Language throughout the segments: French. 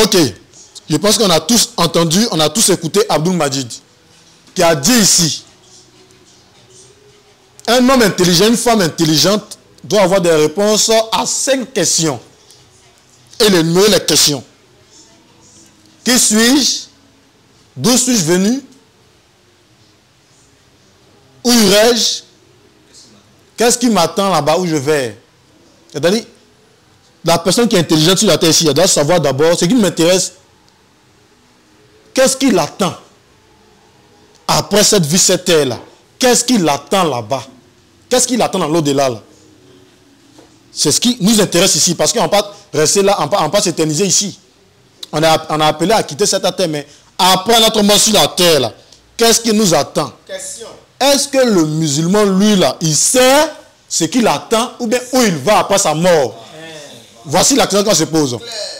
Ok. Je pense qu'on a tous entendu, on a tous écouté Abdul Majid, qui a dit ici, un homme intelligent, une femme intelligente doit avoir des réponses à 5 questions. Et les questions. Qui suis-je? D'où suis-je venu? Où irai-je? Qu'est-ce qui m'attend là-bas où je vais? C'est-à-dire, la personne qui est intelligente sur la terre ici, elle doit savoir d'abord ce qui m'intéresse. Qu'est-ce qui l'attend après cette vie, cette terre-là? Qu'est-ce qui l'attend là-bas? Qu'est-ce qui l'attend dans l'au-delà là? C'est ce qui nous intéresse ici, parce qu'on ne va pas rester là, on ne va pas s'éterniser ici. On a appelé à quitter cette terre, mais après notre mort sur la terre, là, qu'est-ce qui nous attend? Est-ce que le musulman, lui, là, il sait ce qu'il attend, ou bien où il va après sa mort? Voici la question qu'on se pose.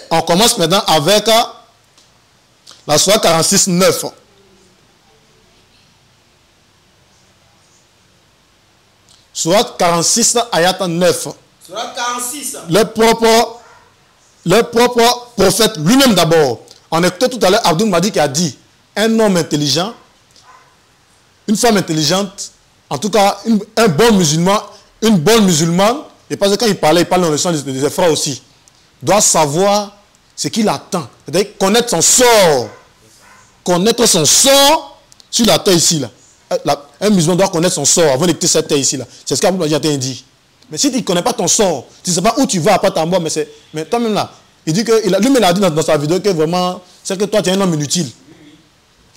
On commence maintenant avec la sourate 46, 9. Sourate 46, ayat 9. Sourate 46. Le propre prophète lui-même d'abord. On écoutait tout à l'heure Abdul Mahdi qui a dit, un homme intelligent, une femme intelligente, en tout cas un bon musulman, une bonne musulmane, et parce que quand il parlait dans le sens de ses frères aussi, doit savoir ce qu'il attend. C'est-à-dire connaître son sort. Connaître son sort sur la terre ici. Là. Un musulman doit connaître son sort avant de quitter cette terre ici. Là. C'est ce qu'Abdul Mahdi a dit. Mais si tu ne connais pas ton sort, tu ne sais pas où tu vas après ta mort, mais toi-même là, il dit que lui-même il a dit dans sa vidéo que vraiment, c'est que toi tu es un homme inutile.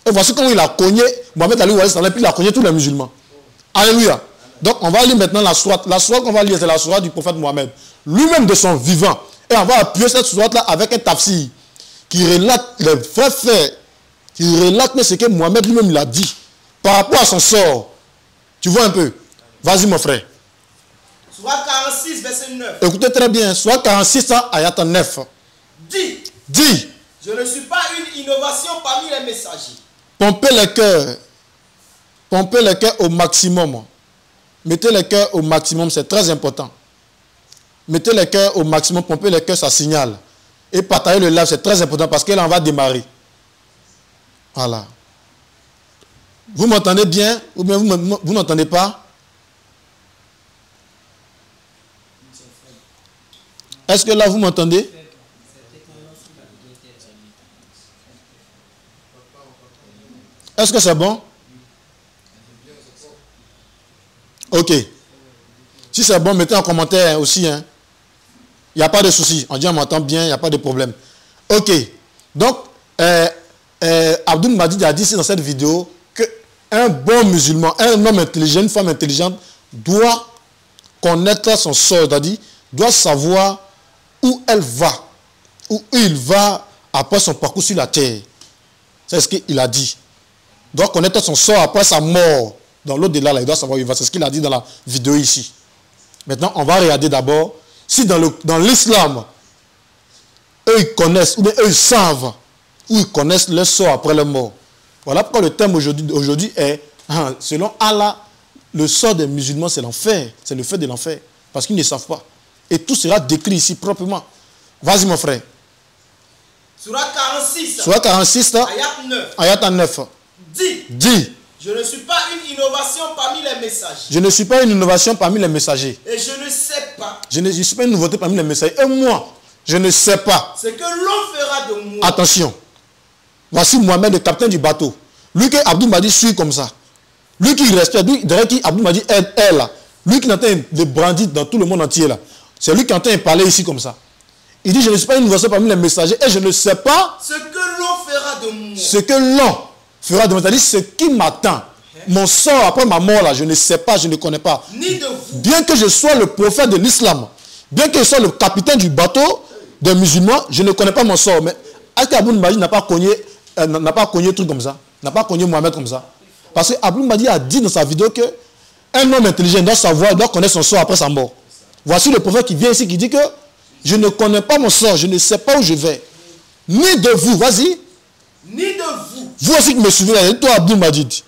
Et voici comment il a cogné, Mohamed Ali Ouaïs, puis il a cogné tous les musulmans. Alléluia. Donc on va lire maintenant la sourate. La sourate qu'on va lire, c'est la sourate du prophète Mohamed. Lui-même de son vivant. Et on va appuyer cette sourate-là avec un tafsir qui relate les vrais faits, qui relate ce que Mohamed lui-même il a dit par rapport à son sort. Tu vois un peu? Vas-y mon frère. Sourate 46, verset 9. Écoutez très bien. Sourate 46, ayat 9. Dis. Je ne suis pas une innovation parmi les messagers. Pompez les cœurs. Pompez les cœurs au maximum. Mettez les cœurs au maximum, c'est très important. Mettez les cœurs au maximum, pompez les cœurs, ça signale. Et partagez le live, c'est très important parce que là, on va démarrer. Voilà. Vous m'entendez bien ou bien vous n'entendez pas? Est-ce que là, vous m'entendez? Est-ce que c'est bon? Ok. Si c'est bon, mettez en commentaire aussi. Hein. Il n'y a pas de souci. On dit on m'entend bien, il n'y a pas de problème. Ok. Donc, Abdul Mahdi a dit ici dans cette vidéo qu'un bon musulman, un homme intelligent, une femme intelligente doit connaître son sort, c'est-à-dire doit savoir où elle va, où il va après son parcours sur la terre. C'est ce qu'il a dit. Doit connaître son sort après sa mort. Dans l'au-delà, il doit savoir où il va. C'est ce qu'il a dit dans la vidéo ici. Maintenant, on va regarder d'abord si dans l'islam, eux ils connaissent, ou bien eux ils savent, où ils connaissent leur sort après leur mort. Voilà pourquoi le thème aujourd'hui est, selon Allah, le sort des musulmans c'est l'enfer. C'est le fait de l'enfer. Parce qu'ils ne savent pas. Et tout sera décrit ici proprement. Vas-y mon frère. Sourate 46. Sourate 46. Ayat 9. Ayat 9. Dis. Je ne suis pas une innovation parmi les messagers. Je ne suis pas une innovation parmi les messagers. Et je ne sais pas. Je ne suis pas une nouveauté parmi les messagers. Et moi, je ne sais pas. Ce que l'on fera de moi. Attention. Voici Mohamed, le capitaine du bateau. Lui que Abdul Mahdi suit comme ça. Lui qui respecte, lui derrière qui Abdul Mahdi est là. Lui qui est en train de brandir dans tout le monde entier là. C'est lui qui est en train de parler ici comme ça. Il dit, je ne suis pas une innovation parmi les messagers et je ne sais pas ce que l'on fera de moi. Ce que l'on fera de moi. C'est-à-dire ce qui m'attend. Mon sort après ma mort là, je ne sais pas, je ne connais pas. Ni de vous. Bien que je sois le prophète de l'islam, bien que je sois le capitaine du bateau des musulmans, je ne connais pas mon sort. Mais Abdul Mahdi n'a pas cogné truc comme ça, n'a pas cogné Mohamed comme ça. Parce que Abdul Mahdi a dit dans sa vidéo que un homme intelligent doit savoir, doit connaître son sort après sa mort. Voici le prophète qui vient ici qui dit que je ne connais pas mon sort, je ne sais pas où je vais. Ni de vous, vas-y. Ni de vous. Vous aussi qui me suivez là, toi Abdul Mahdi.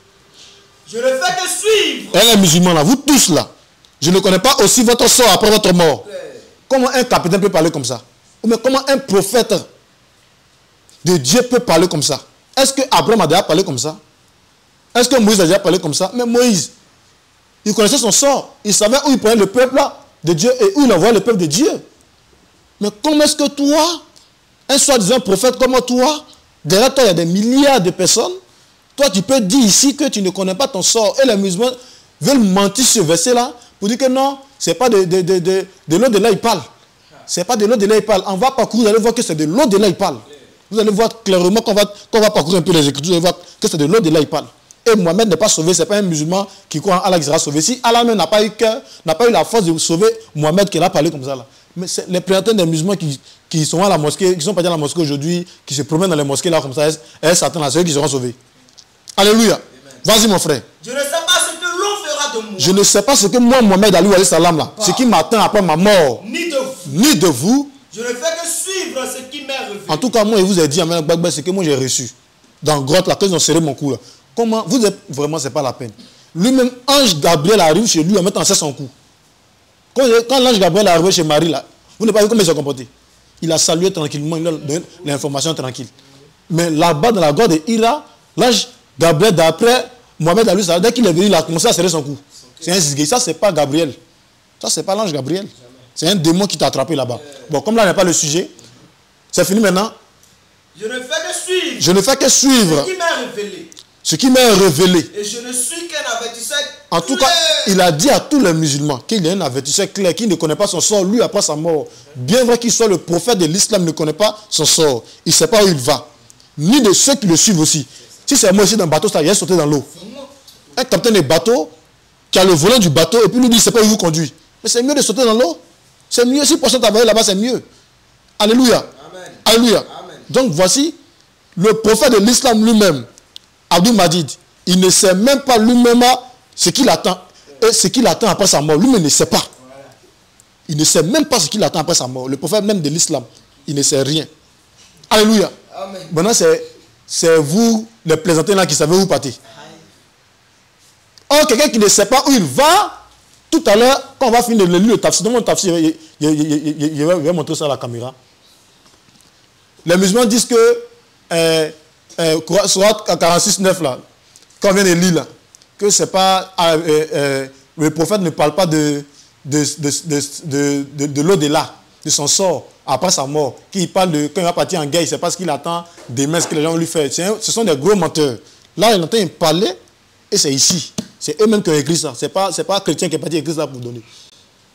Je ne fais que suivre. Et les musulmans là, vous tous là, je ne connais pas aussi votre sort après votre mort. Comment un capitaine peut parler comme ça? Ou bien comment un prophète de Dieu peut parler comme ça? Est-ce que Abraham a déjà parlé comme ça? Est-ce que Moïse a déjà parlé comme ça? Mais Moïse, il connaissait son sort. Il savait où il prenait le peuple là, de Dieu et où il envoyait le peuple de Dieu. Mais comment est-ce que toi, un soi-disant prophète comme toi, derrière toi il y a des milliards de personnes, toi tu peux dire ici que tu ne connais pas ton sort. Et les musulmans veulent mentir sur ce verset là pour dire que non, c'est pas de l'au-delà il parle. C'est pas de l'au-delà il parle. On va parcourir, vous allez voir que c'est de l'au-delà il parle. Vous allez voir clairement qu'on va parcourir un peu les Écritures, vous allez voir que c'est de l'au-delà il parle. Et Mohamed n'est pas sauvé, ce n'est pas un musulman qui croit en Allah qui sera sauvé. Si Allah même n'a pas eu cœur, n'a pas eu la force de sauver Mohamed qui a parlé comme ça là. Mais c'est les prétendants des musulmans qui sont à la mosquée, qui sont pas dans la mosquée aujourd'hui, qui se promènent dans les mosquées là comme ça, et Satan là, c'est eux qui seront sauvés. Alléluia. Vas-y mon frère. Je ne sais pas ce que l'on fera de moi. Je ne sais pas ce que moi, Mohamed Ali alayhi salam là, ce qui m'attend après ma mort. Ni de vous. Ni de vous. Je ne fais que suivre ce qui m'est révélé. En tout cas, moi, je vous ai dit, c'est que moi j'ai reçu. Dans grotte là, quand ils ont serré mon cou là. Comment vous êtes vraiment, c'est pas la peine. Lui-même, ange Gabriel arrive chez lui en mettant son cou. Quand l'ange Gabriel est arrivé chez Marie là, vous n'avez pas vu comment il s'est comporté. Il a salué tranquillement, il a donné l'information tranquille. Mais là-bas dans la grotte de Hira, l'ange Gabriel d'après Mohamed Ali, dès qu'il est venu, il a commencé à serrer son cou. C'est un zizgué. Ça c'est pas Gabriel. Ça c'est pas l'ange Gabriel. C'est un démon qui t'a attrapé là-bas. Bon, comme là n'est pas le sujet, c'est fini maintenant. Je ne fais que suivre. Je ne fais que suivre. Ce qui m'est révélé. Ce qui m'est révélé. Et je ne suis qu'un avertisseur. En tout cas, il a dit à tous les musulmans qu'il y a un avertisseur clair, qu'il ne connaît pas son sort, lui, après sa mort. Bien vrai qu'il soit le prophète de l'islam, il ne connaît pas son sort. Il ne sait pas où il va. Ni de ceux qui le suivent aussi. Si c'est moi ici dans le bateau, ça y est sauté dans l'eau. Un capitaine de bateau qui a le volant du bateau et puis lui dit, il ne sait pas où il conduit. Mais c'est mieux de sauter dans l'eau. C'est mieux. Si personne travaille là-bas, c'est mieux. Alléluia. Amen. Alléluia. Amen. Donc voici le prophète de l'islam lui-même. Abdul Majid, il ne sait même pas lui-même ce qu'il attend. Et ce qu'il attend après sa mort. Lui-même ne sait pas. Il ne sait même pas ce qu'il attend après sa mort. Le prophète même de l'islam, il ne sait rien. Alléluia. Amen. Maintenant, c'est vous, les plaisantins là, qui savez où partir. Or, quelqu'un qui ne sait pas où il va, tout à l'heure, quand on va finir de lire le tafsir, dans mon tafsir, je vais montrer ça à la caméra. Les musulmans disent que Surat 46.9 là, quand on vient de lire là, que c'est pas le prophète ne parle pas de l'au-delà, de son sort après sa mort. Qu'il parle de quand il va partir en guerre, il ne sait pas ce qu'il attend demain, ce que les gens vont lui faire. Ce sont des gros menteurs. Là, il entend parler et c'est ici. C'est eux-mêmes qui ont écrit ça. Ce n'est pas chrétien qui est parti écrire ça pour donner.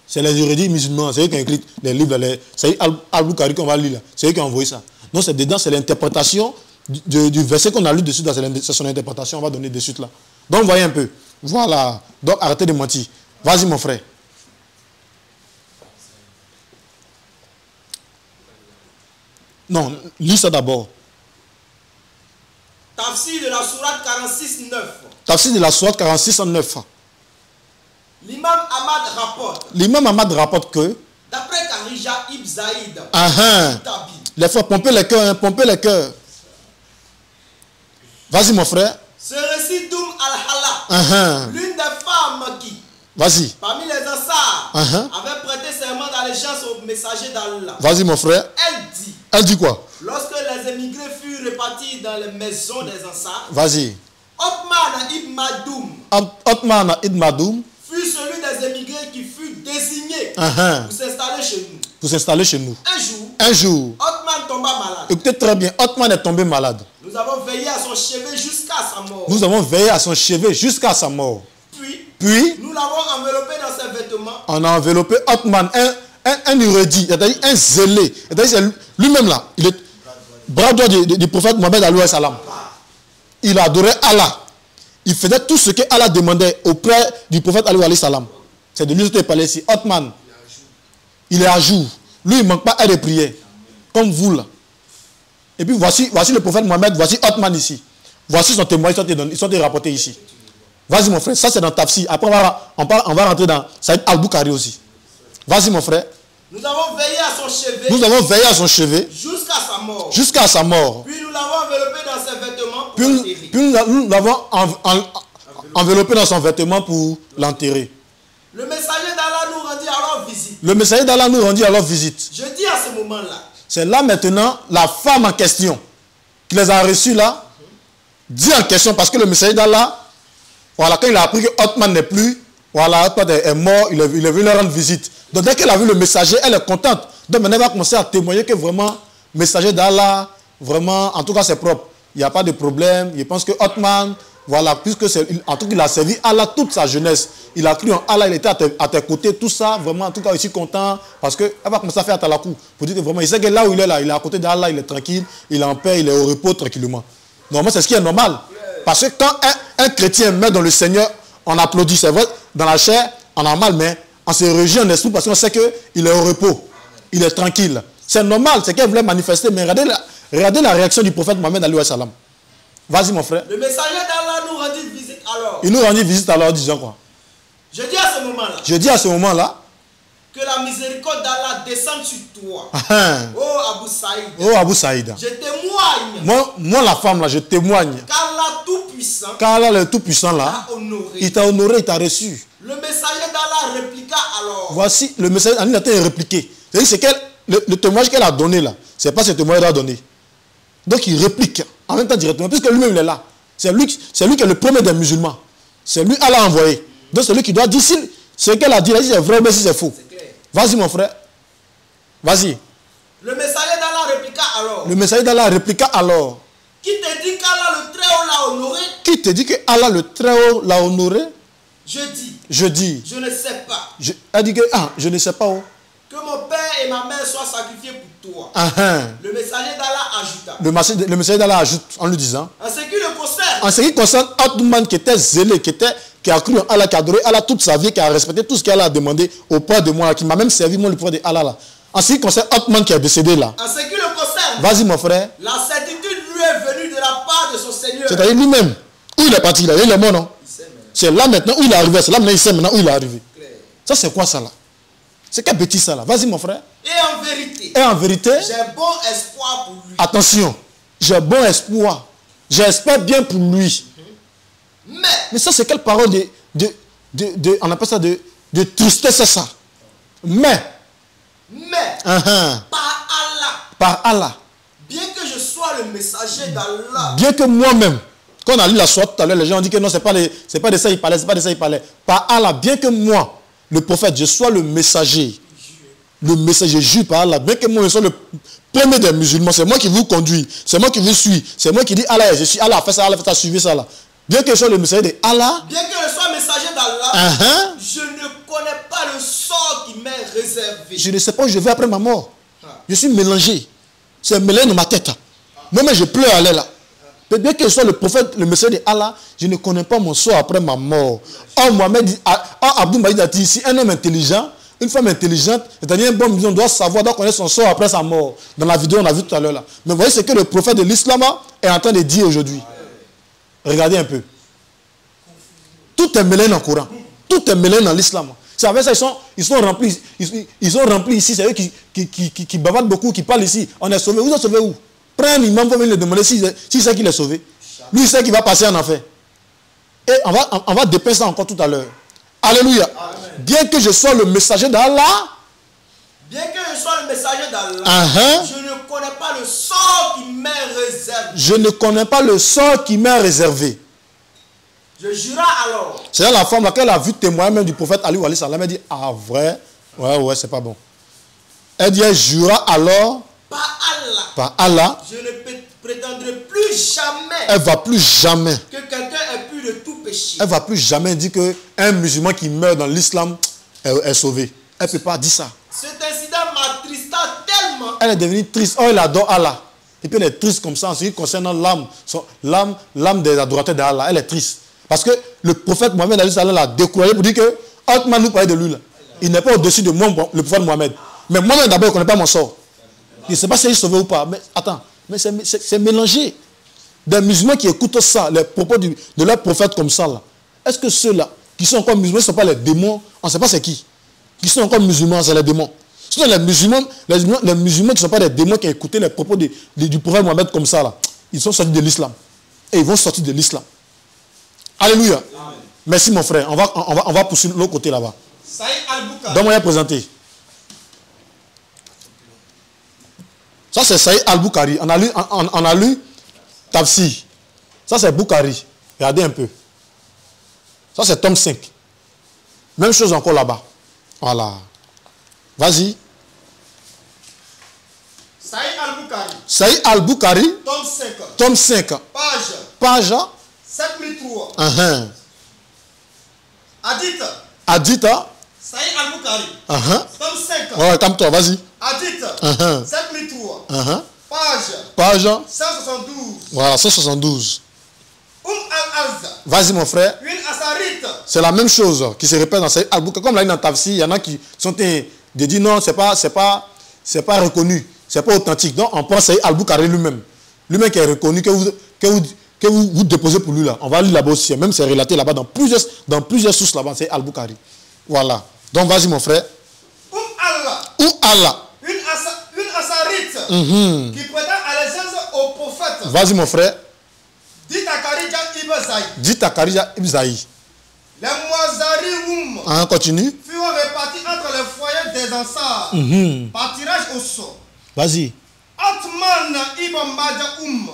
C'est les érudits musulmans. C'est eux qui ont écrit les livres. C'est Al-Bukhari qu'on va lire là. C'est eux qui ont envoyé ça. Donc c'est dedans, c'est l'interprétation du verset qu'on a lu dessus. C'est son interprétation. On va donner de suite là. Donc voyez un peu. Voilà. Donc arrêtez de mentir. Vas-y mon frère. Non, lis ça d'abord. Tafsir de la sourate 46.9. Tafsir de la sourate 46.9. L'imam Ahmad rapporte. L'imam Ahmad rapporte que. D'après Karija Ibn Zaïd. Les frères, pompez les cœurs, hein, pompez les cœurs. Vas-y mon frère. Ce récit al-Hala, l'une des femmes qui, vas-y, parmi les Ansar, avait prêté serment d'allégeance au messager d'Allah. Vas-y mon frère. Elle dit quoi? Lorsque les émigrés furent répartis dans les maisons des Ansar, vas-y. Othman ibn Madoum fut celui des émigrés qui fut désigné pour s'installer chez nous. Pour s'installer chez nous. Un jour, Othman tomba malade. Écoutez très bien, Othman est tombé malade. Nous avons veillé à son chevet jusqu'à sa mort. Nous avons veillé à son chevet jusqu'à sa mort. Puis nous l'avons enveloppé dans ses vêtements. On a enveloppé Othman, un érudit, c'est-à-dire un zélé. C'est-à-dire lui-même là, il est bras droit du prophète Mohammed alayhi salam. Il adorait Allah. Il faisait tout ce que Allah demandait auprès du prophète alayhi salam. C'est de lui que je parlais ici. Othman, il est à jour. Lui, il ne manque pas à des prières. Comme vous là. Et puis voici le prophète Mohammed, voici Othman ici. Voici son témoignage, ils sont rapportés ici. Vas-y mon frère, ça c'est dans Tafsir. Après on va rentrer dans Saïd Al-Bukhari aussi. Vas-y mon frère. Nous avons veillé à son chevet. Nous avons veillé à son chevet. Jusqu'à sa mort. Jusqu'à sa mort. Puis nous l'avons enveloppé dans ses vêtements pour l'enterrer. Puis nous l'avons enveloppé dans son vêtement pour l'enterrer. Le messager d'Allah nous rendit alors visite. Le messager d'Allah nous rendit alors visite. Je dis à ce moment-là. C'est là maintenant la femme en question. qui les a reçus là, dit en question, parce que le messager d'Allah, voilà, quand il a appris que Othman n'est plus, voilà, Othman est mort, il est venu leur rendre visite. Donc dès qu'elle a vu le messager, elle est contente. Donc maintenant, elle va commencer à témoigner que vraiment, le messager d'Allah, vraiment, en tout cas, c'est propre. Il n'y a pas de problème. Je pense que Othman, voilà, puisque en tout cas, il a servi Allah toute sa jeunesse. Il a cru en Allah, il était à tes côtés, tout ça, vraiment, en tout cas, je suis content. Parce qu'elle va commencer à faire talakou. Pour dire que vraiment, il sait que là où il est là, il est à côté d'Allah, il est tranquille, il est en paix, il est au repos tranquillement. Normalement, c'est ce qui est normal. Parce que quand un chrétien meurt dans le Seigneur, on applaudit, c'est vrai, dans la chair, en normal, mais on se réjouit en esprit parce qu'on sait qu'il est au repos, il est tranquille. C'est normal, c'est qu'elle voulait manifester, mais regardez la réaction du prophète Mohammed alayhi wa sallam. Vas-y mon frère. Le messager d'Allah nous rendit visite alors. Il nous rendit visite alors, disant quoi? Je dis à ce moment-là. Je dis à ce moment-là. Que la miséricorde d'Allah descende sur toi. Oh Abou Saïd. Oh Abou Saïd. Je témoigne. Moi la femme là, je témoigne. Car Allah tout-puissant. Car Allah le tout-puissant là. Il t'a honoré, il t'a reçu. Le messager d'Allah répliqua alors. Voici, le messager d'Allah a été répliqué. C'est-à-dire le témoignage qu'elle a donné là, c'est pas ce témoignage qu'elle a donné. Donc il réplique en même temps directement, puisque lui-même il est là. C'est lui qui est le premier des musulmans. C'est lui Allah a envoyé. Donc c'est lui qui doit dire si ce qu'elle a dit là, si c'est vrai ou si c'est faux. Vas-y mon frère. Vas-y. Le messager d'Allah répliqua alors. Le messager d'Allah répliqua alors. Qui te dit qu'Allah le Très-Haut l'a honoré? Qui te dit que Allah le Très-Haut l'a honoré? Je dis. Je dis. Je ne sais pas. Elle dit que je ne sais pas où. Que mon père et ma mère soient sacrifiés pour toi. Le messager d'Allah ajouta. Le messager d'Allah ajoute en lui disant. En ce qui le concerne. En ce qui concerne Othman qui était zélé, qui a cru en Allah, qui a adoré Allah toute sa vie, qui a respecté tout ce qu'Allah a demandé auprès de moi, qui m'a même servi moi le prophète de Allah là. En ce qui concerne Othman qui est décédé là. En ce qui le concerne. Vas-y mon frère. La certitude lui est venue de la part de son Seigneur. C'est-à-dire lui-même. Où il est parti là? Il est mort non? C'est là maintenant où il est arrivé. C'est là maintenant il sait maintenant où il est arrivé. Ça c'est quoi ça là? C'est quelle bêtise ça là? Vas-y mon frère. Et en vérité, j'ai bon espoir pour lui. Attention, j'ai bon espoir. J'espère bien pour lui. Mais ça c'est quelle parole on appelle ça de tristesse, c'est ça. Mais par Allah. Bien que je sois le messager d'Allah. Bien que moi-même, quand on a lu la sourate tout à l'heure, les gens ont dit que non, c'est pas de ça il parlait, c'est pas de ça il parlait. Par Allah, bien que moi, le prophète, je sois le messager. Le messager, je jure par Allah, bien que moi je sois le premier des musulmans, c'est moi qui vous conduis, c'est moi qui vous suis, c'est moi qui dis Allah, je suis Allah, a fait ça, suivez ça là. Bien que je sois le messager de Allah. Bien que je sois messager d'Allah, je ne connais pas le sort qui m'est réservé. Je ne sais pas où je vais après ma mort. Je suis mélangé. C'est mélangé dans ma tête. Moi-même, je pleure à l'air là. Bien que je sois le prophète, le messager de Allah, je ne connais pas mon sort après ma mort. Or, Mohamed, Abdou Mahdi a dit ici, un homme intelligent, une femme intelligente, c'est-à-dire un bon musulman doit savoir, doit connaître son sort après sa mort. Dans la vidéo, on a vu tout à l'heure là. Mais vous voyez ce que le prophète de l'islam est en train de dire aujourd'hui. Regardez un peu. Tout est mêlé dans le Coran. Tout est mêlé dans l'islam. C'est avec ça ils sont remplis. Ils sont remplis ici. C'est eux qui bavardent beaucoup, qui parlent ici. On est sauvé. Vous êtes sauvé où? Prends un imam pour venir le demander s'il sait qu'il est sauvé. Lui, il sait qu'il va passer en enfer. Et on va dépeindre ça encore tout à l'heure. Alléluia. Amen. Bien que je sois le messager d'Allah. Bien que je sois le messager d'Allah, je ne connais pas le sort qui m'est réservé. Je ne connais pas le sort qui m'est réservé. Je jura alors. C'est la femme laquelle a vu témoin même du prophète Ali alayhi salam. Elle dit, ah vrai? Ouais, c'est pas bon. Elle dit, elle jura alors. Par Allah. Je ne prétendrai plus jamais. Elle va plus jamais. Que quelqu'un ait pu de tout péché. Elle va plus jamais dire qu'un musulman qui meurt dans l'islam est sauvé. Elle ne peut pas dire ça. Cet incident m'attrista tellement. Elle est devenue triste. Oh, elle adore Allah. Et puis elle est triste comme ça en ce qui concerne l'âme des adorateurs d'Allah. Elle est triste. Parce que le prophète Mohammed l'a découragé pour dire que Othman nous parlait de lui là. Il n'est pas au-dessus de moi, le prophète Mohammed. Mais moi-même d'abord, je ne connais pas mon sort. Je ne sais pas si il est sauvé ou pas. Mais attends, mais c'est mélangé. Des musulmans qui écoutent ça, les propos de leur prophète comme ça là. Est-ce que ceux-là qui sont encore musulmans ne sont pas les démons? On ne sait pas c'est qui. Qui sont encore musulmans, c'est les démons. Ce sont les musulmans qui ne sont pas des démons qui ont écouté les propos du prophète Mohammed comme ça là. Ils sont sortis de l'islam. Et ils vont sortir de l'islam. Alléluia. Amen. Merci mon frère. On va poursuivre l'autre côté là-bas. Saïd Al-Bukhari. Donc on va présenter. Ça c'est Saïd Al-Bukhari. On a lu Tafsir. Ça, c'est Bukhari. Regardez un peu. Ça, c'est tome 5. Même chose encore là-bas. Voilà. Vas-y. Sahih al-Bukhari. Sahih al-Bukhari. Tome 5. Tome 5. Page 7003. Hadith. Sahih al-Bukhari. Tome 5. Ouais, calme-toi, vas-y. Hadith. 7003. Page 172. Voilà, 172. Al-Azza. Vas-y, mon frère. Une asarite. C'est la même chose qui se répète dans Sahih al-Bukhari. Comme là, dans Tafsir, il y en a qui sont de dire non, c'est pas reconnu, c'est pas authentique. Donc, on prend Sahih al-Bukhari lui-même. Lui-même qui est reconnu, que vous déposez pour lui là. On va lire là-bas aussi. Même c'est relaté là-bas dans plusieurs sources là-bas, Sahih al-Bukhari. Voilà. Donc, vas-y, mon frère. Allah. Une asarite qui prétend allégeance au prophète. Vas-y, mon frère. Dit à Kharija ibn Zaïd. Les Moazarium continue. Furent répartis entre les foyers des Ansar par tirage au sort. Vas-y. Atman ibn Majaoum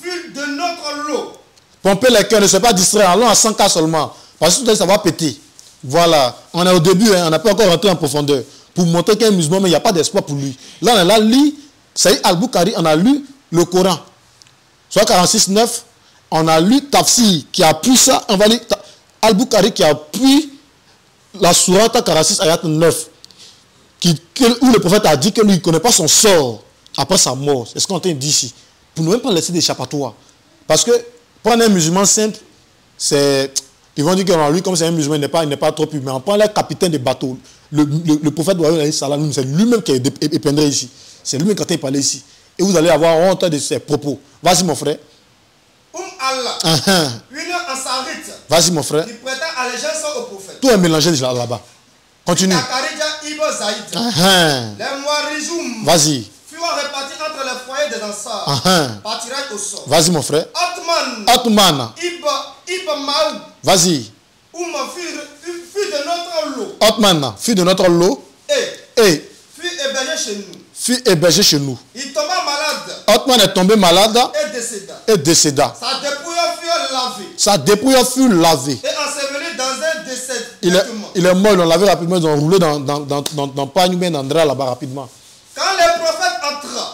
fut de notre lot. Pomper les cœurs, ne soyez pas distraits. Allons à 100 cas seulement. Parce que ça va péter. Voilà. On est au début, on n'a pas encore rentré en profondeur. Pour montrer qu'un musulman, mais il n'y a pas d'espoir pour lui. Là, on a lu Sahih al-Bukhari, on a lu le Coran. Soit 46-9, on a lu Tafsir qui appuie ça. On va lire al-Bukhari qui appuie la sourate 46 ayat 9. Où le prophète a dit que lui, il ne connaît pas son sort après sa mort. C'est ce qu'on dit ici. Pour ne même pas laisser d'échappatoire. Parce que prendre un musulman simple, c'est... Ils vont dire que lui, comme c'est un musulman, il n'est pas trop pur. Mais on prend le capitaine de bateau. Le prophète, c'est lui-même qui est épinglé ici. C'est lui-même qui a parlé ici. Et vous allez avoir honte de ses propos. Vas-y, mon frère. Allah. Une ansarite. Vas-y, mon frère. Qui prétend allégeance au prophète. Tout est mélangé déjà là-bas. Continue. Les Moarizoum. Vas-y. Furent répartis entre les foyers des Ansar. Par tirage au sort. Vas-y, mon frère. Atman. Ibn Maoud. Vas-y. Fut de notre lot. Atman fut de notre lot. Et fut hébergé chez nous. Fut hébergé chez nous. Il tomba malade. Otman est tombé malade. Et décéda. Sa dépouille fut lavée. Et enseveli dans un décès. Il est mort, ils l'ont lavé rapidement, ils ont roulé dans Pagne Ben André là-bas rapidement.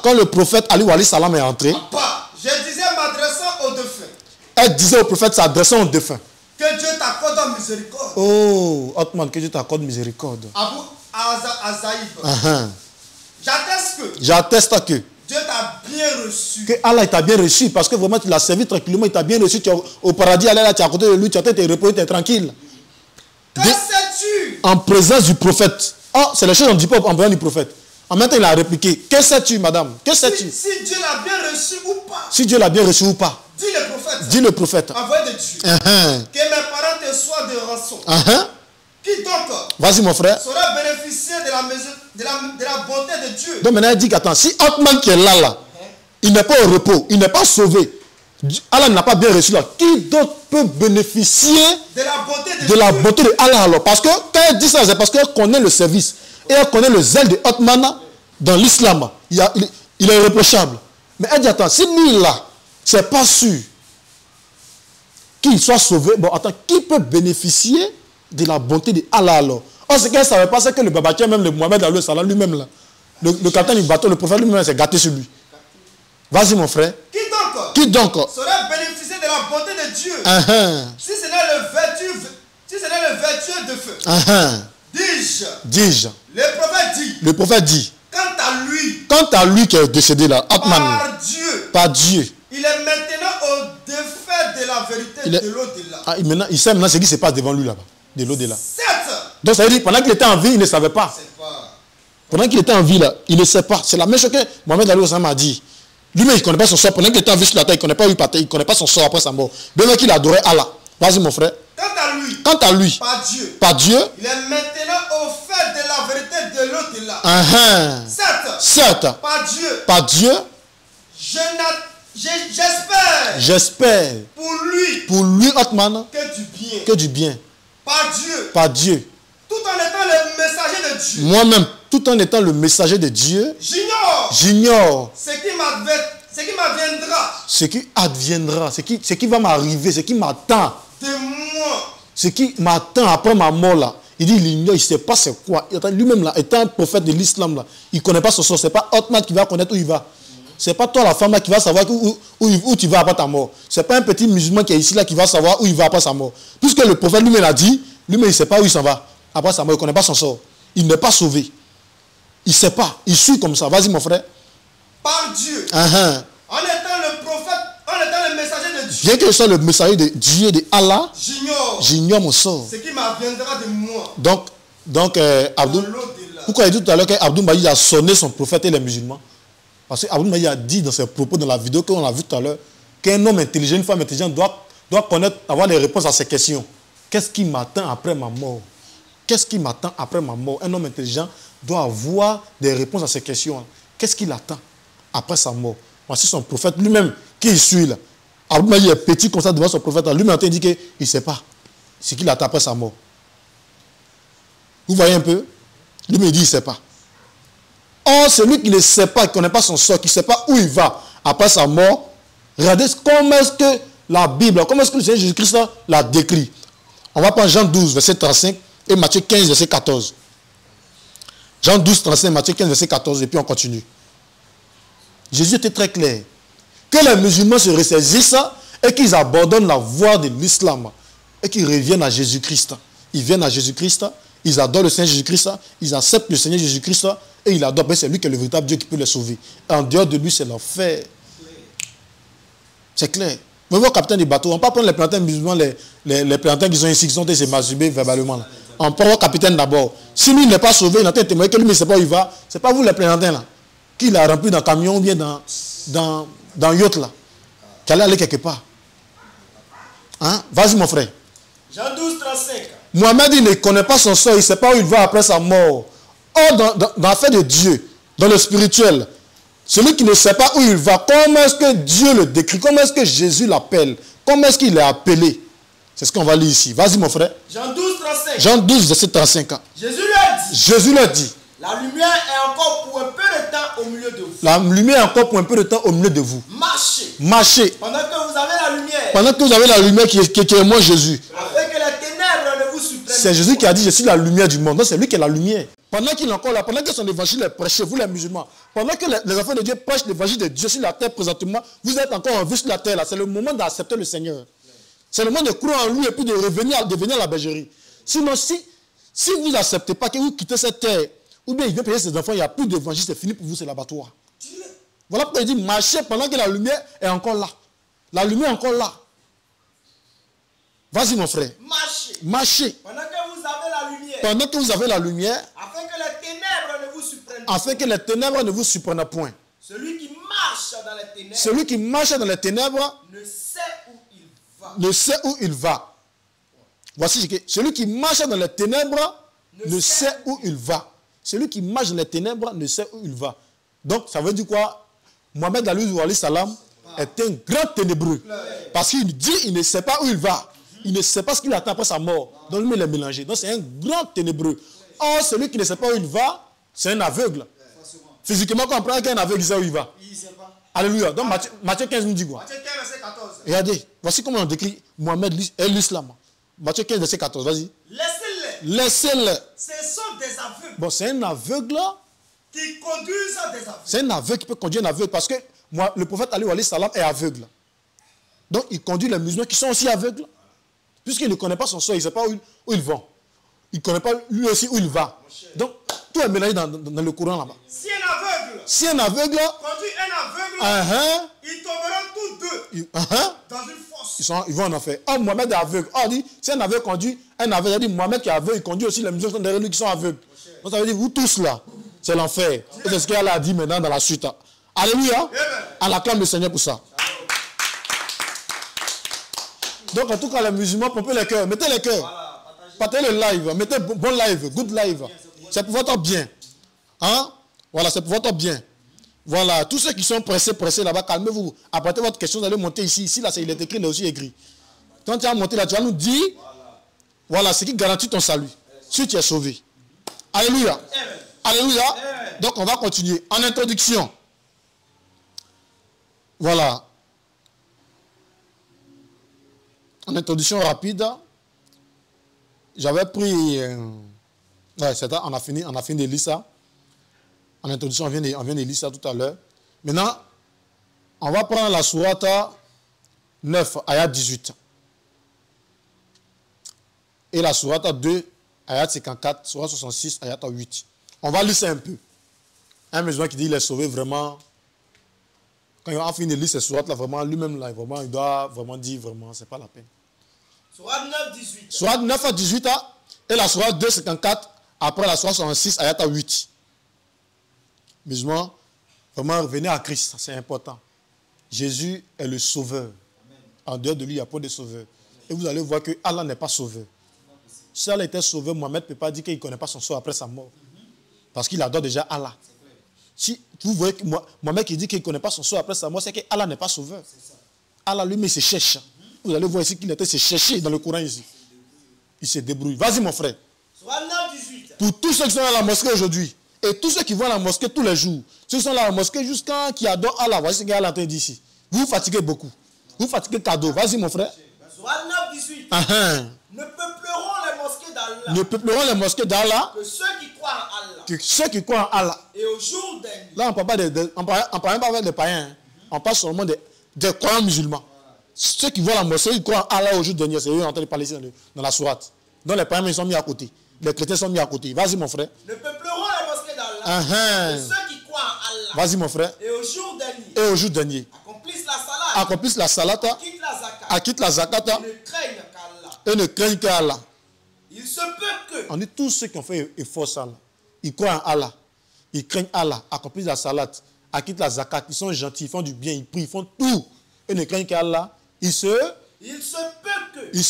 Quand le prophète Ali Wali Salam est entré, je disais m'adressant aux défunts. Elle disait au prophète s'adressant aux défunts. Que Dieu t'accorde miséricorde. Oh, Otman, que Dieu t'accorde miséricorde. Abu Azaïb. J'atteste que Dieu t'a bien reçu. Que Allah t'a bien reçu parce que vraiment tu l'as servi tranquillement, il t'a bien reçu. Tu es au paradis, allez là, tu es à côté de lui, tu as été reposé, tu es tranquille. Que sais-tu? En présence du prophète. Oh, c'est les choses qu'on ne dit pas en présence du prophète. En même temps, il a répliqué. Que sais-tu, madame? Que sais-tu? Si Dieu l'a bien reçu ou pas. Si Dieu l'a bien reçu ou pas. Dis le prophète. Dis le prophète. Envoyé de Dieu. Que mes parents te soient de rançon. Qui donc vas-y mon frère sera bénéficié de la bonté de Dieu. Donc maintenant il dit qu'attends, si Otman qui est là, il n'est pas au repos, il n'est pas sauvé, Allah n'a pas bien reçu là, qui d'autre peut bénéficier de la bonté de Allah alors? Parce que quand elle dit ça, c'est parce qu'elle connaît le service et elle connaît le zèle de Otman dans l'islam. Il est irréprochable. Mais elle dit attends, si lui là, c'est pas sûr qu'il soit sauvé, bon attends, qui peut bénéficier de la bonté de Allah alors? Oh, ce qu'elle ne savait pas, c'est que le Babakia, même le Mohamed Ali Salah lui-même là, le capitaine du bateau, le prophète lui-même s'est gâté sur lui. Vas-y mon frère. Qui donc sera bénéficié de la bonté de Dieu? Si ce n'est le vertueux de feu. Dis-je. Le prophète dit. Quant à lui qui est décédé là, Atman, par Dieu. Il est maintenant au défait de la vérité de l'au-delà. Il sait maintenant ce qui se passe devant lui là-bas. De l'au-delà. Donc ça veut dire pendant qu'il était en vie, il ne savait pas. Pendant qu'il était en vie là, il ne sait pas. C'est la même chose que Mohamed Ali Osama a dit. Lui-même il ne connaît pas son sort. Pendant qu'il était en vie sur la terre, il ne connaît pas où il partait, il ne connaît pas son sort après sa mort. Bien qu'il adorait Allah. Vas-y mon frère. Quant à lui, par Dieu, il est maintenant au fait de la vérité de l'au-delà. Certes, par Dieu, j'espère pour lui Otman que du bien. Par Dieu. Tout en étant le messager de Dieu. Moi-même, tout en étant le messager de Dieu, j'ignore ce Ce qui m'adviendra. Ce qui adviendra. Ce qui va m'arriver. Ce qui m'attend. De moi. Ce qui m'attend après ma mort là. Il dit, il ignore, il ne sait pas c'est quoi. Lui-même là, étant un prophète de l'islam là, il ne connaît pas son sort. Ce n'est pas Hotman qui va connaître où il va. Ce n'est pas toi la femme là qui va savoir où tu vas après ta mort. Ce n'est pas un petit musulman qui est ici là qui va savoir où il va après sa mort. Puisque le prophète lui-même a dit, lui-même il ne sait pas où il s'en va. Après sa mort, il ne connaît pas son sort. Il n'est pas sauvé. Il ne sait pas. Il suit comme ça. Vas-y mon frère. Par Dieu. En étant le prophète, en étant le messager de Dieu. Bien que je sois le messager de Dieu, de Allah, j'ignore mon sort. Ce qui m'adviendra de moi. Donc Abdoul, pourquoi il dit tout à l'heure qu'Abdoul Mahdi a sonné son prophète et les musulmans? Parce qu'Abdoul Mahdi a dit dans ses propos, dans la vidéo qu'on a vue tout à l'heure, qu'un homme intelligent, une femme intelligente doit connaître, avoir les réponses à ces questions. Qu'est-ce qui m'attend après ma mort? Qu'est-ce qui m'attend après ma mort? Un homme intelligent doit avoir des réponses à ces questions. Qu'est-ce qu'il attend après sa mort? Voici son prophète lui-même qui il suit là. Abdoul Mahdi est petit comme ça devant son prophète. Lui-même il dit qu'il ne sait pas ce qu'il attend après sa mort. Vous voyez un peu? Lui-même il dit qu'il ne sait pas. Or, celui qui ne sait pas, qui ne connaît pas son sort, qui ne sait pas où il va après sa mort, regardez comment est-ce que la Bible, comment est-ce que le Seigneur Jésus-Christ l'a décrit. On va prendre Jean 12, verset 35 et Matthieu 15, verset 14. Jean 12, 35, Matthieu 15, verset 14, et puis on continue. Jésus était très clair. Que les musulmans se ressaisissent et qu'ils abandonnent la voie de l'islam et qu'ils reviennent à Jésus-Christ. Ils viennent à Jésus-Christ, ils adorent le Seigneur Jésus-Christ, ils acceptent le Seigneur Jésus-Christ et ils adorent. C'est lui qui est le véritable Dieu qui peut les sauver. Et en dehors de lui, c'est l'enfer. C'est clair. Vous voyez, capitaine du bateau, on ne va pas prendre les plantains musulmans, les plantains qui sont ici, qui sont se masturber verbalement. Là. On prend le capitaine d'abord. Si lui n'est pas sauvé, il a témoigné que lui ne sait pas où il va. Ce n'est pas vous les plantains là. Qui l'a rempli dans le camion ou bien dans yacht là. Qui allait aller quelque part. Hein? Vas-y mon frère. Jean 12, 35. Mohamed, il ne connaît pas son sort, il ne sait pas où il va après sa mort. Or, dans l'affaire de Dieu, dans le spirituel, celui qui ne sait pas où il va, comment est-ce que Dieu le décrit? Comment est-ce que Jésus l'appelle? Comment est-ce qu'il est appelé? C'est ce qu'on va lire ici. Vas-y mon frère. Jean 12, 35. Jean 12, verset 35. Jésus leur dit. Jésus leur dit. La lumière est encore pour un peu de temps au milieu de vous. La lumière est encore pour un peu de temps au milieu de vous. Marchez. Marchez. Pendant que vous avez la lumière. Pendant que vous avez la lumière qui est moi Jésus. Afin que les ténèbres ne vous surprennent. C'est Jésus qui a dit, je suis la lumière du monde. Donc c'est lui qui est la lumière. Pendant qu'il est encore là, pendant que son évangile est prêché, vous les musulmans, pendant que les enfants de Dieu prêchent l'évangile de Dieu sur la terre présentement, vous êtes encore en vie sur la terre là. C'est le moment d'accepter le Seigneur. C'est le moment de croire en lui et puis de revenir à la bergerie. Sinon, si vous n'acceptez pas que vous quittez cette terre, ou bien il veut payer ses enfants, il n'y a plus d'évangile, c'est fini pour vous, c'est l'abattoir. Voilà pourquoi il dit marchez pendant que la lumière est encore là. La lumière est encore là. Vas-y mon frère. Marchez. Marchez. Pendant que vous avez la lumière. Pendant que vous avez la lumière. Afin que les ténèbres ne vous surprennent pas. Afin que les ténèbres ne vous surprennent point. Celui qui marche dans les ténèbres. Celui qui marche dans les ténèbres. Ne sait où il va. Ne sait où il va. Voici ce que celui qui marche dans les ténèbres ne sait où il va. Celui qui marche dans les ténèbres ne sait où il va. Donc, ça veut dire quoi? Mohamed alayhi salam est un grand ténébreux. Parce qu'il dit, il ne sait pas où il va. Il ne sait pas ce qu'il attend après sa mort. Donc, lui, il est mélangé. Donc, c'est un grand ténébreux. Or, celui qui ne sait pas où il va, c'est un aveugle. Physiquement, quand on prend qu'un aveugle, il sait où il va. Il ne sait pas. Alléluia. Donc, Matthieu 15 nous dit quoi? Matthieu 15, verset 14. Regardez, voici comment on décrit Mohamed et l'islam. Matthieu 15, verset 14, vas-y. Laissez-les. Laissez-les. Ce sont des aveugles. Bon, c'est un aveugle qui conduisent des aveugles. C'est un aveugle qui peut conduire un aveugle parce que moi, le prophète alayhi salam est aveugle. Donc, il conduit les musulmans qui sont aussi aveugles. Puisqu'il ne connaît pas son sort, il ne sait pas où ils vont. Il ne connaît pas lui aussi où il va. Donc, tout est mélangé dans le Coran là-bas. Si un aveugle conduit un aveugle, ils tomberont tous deux dans une fosse. Ils vont en enfer. Oh, Mohamed est aveugle. Oh, dit, si un aveugle conduit un aveugle, il dit Mohamed qui est aveugle, il conduit aussi les musulmans qui sont derrière lui qui sont aveugles. Donc, ça veut dire, vous tous là, c'est l'enfer. Et c'est ce qu'Allah a dit maintenant dans la suite. Alléluia. On acclame le Seigneur pour ça. Donc, en tout cas, les musulmans, pompez les cœurs. Mettez les cœurs. Partagez le live. Mettez bon live, good live. C'est pour votre bien. Hein? Voilà, c'est pour votre bien. Voilà, tous ceux qui sont pressés là-bas, calmez-vous. Apportez votre question, vous allez monter ici. Ici, là, il est écrit, il est aussi écrit. Quand tu vas monter là, tu vas nous dire, voilà, ce qui garantit ton salut. Si tu es sauvé. Alléluia. Alléluia. Donc, on va continuer. En introduction. Voilà. En introduction rapide, j'avais pris... ouais, on a fini de lire ça. En introduction, on vient de lire ça tout à l'heure. Maintenant, on va prendre la sourate 9, ayat 18. Et la sourate 2, ayat 54, sourate 66, ayat 8. On va lire ça un peu. Un musulman qui dit qu'il est sauvé vraiment... Quand il a fini de lire ces sourates-là, vraiment, lui-même, là, vraiment, il doit vraiment dire, vraiment, c'est pas la peine. Sourate 9, 18. Sourate 9 à 18, et la sourate 2, 54, après la sourate 66, ayat 8. Musulmans, vraiment, revenez à Christ, c'est important. Jésus est le sauveur. Amen. En dehors de lui, il n'y a pas de sauveur. Et vous allez voir que Allah n'est pas sauveur. Si Allah était sauveur, Mohamed ne peut pas dire qu'il ne connaît pas son sort après sa mort. Parce qu'il adore déjà Allah. Si vous voyez que Mohamed qui dit qu'il ne connaît pas son sort après sa mort, c'est que Allah n'est pas sauveur. Allah lui-même se cherche. Vous allez voir ici qu'il était se chercher dans le Coran ici. Il se débrouille. Vas-y mon frère. Pour tous ceux qui sont à la mosquée aujourd'hui, et tous ceux qui vont à la mosquée tous les jours, ceux qui sont à la mosquée jusqu'à qui adorent Allah, voici ce qu'Allah dit ici. Vous vous fatiguez beaucoup. Vous fatiguez cadeau. Vas-y mon frère. Sourate 9, 18. Ne peupleront les mosquées d'Allah. Ne peupleront les mosquées d'Allah. Que ceux qui croient en Allah. Que ceux qui croient en Allah. Et au jour dernier. Là, on ne parle pas des païens. Hein. On parle seulement des croyants musulmans. Voilà. Ceux qui vont à la mosquée, ils croient en Allah au jour dernier. C'est eux qui sont en train de parler ici dans la sourate. Donc les païens ils sont mis à côté. Les chrétiens sont mis à côté. Vas-y mon frère. Ne peupleront les mosquées d'Allah. Que ceux qui croient en Allah. Vas-y mon frère. Et au jour dernier. Et au jour dernier. Accomplissent la salate. Acquittent la zakata. Et ne craignent qu'Allah. Il se peut que. On dit tous ceux qui ont fait effort ça, ils croient en Allah. Ils craignent Allah. Accomplissent la salate. Acquittent la zakat. Ils sont gentils. Ils font du bien. Ils prient. Ils font tout. Et ne craignent qu'Allah. Il se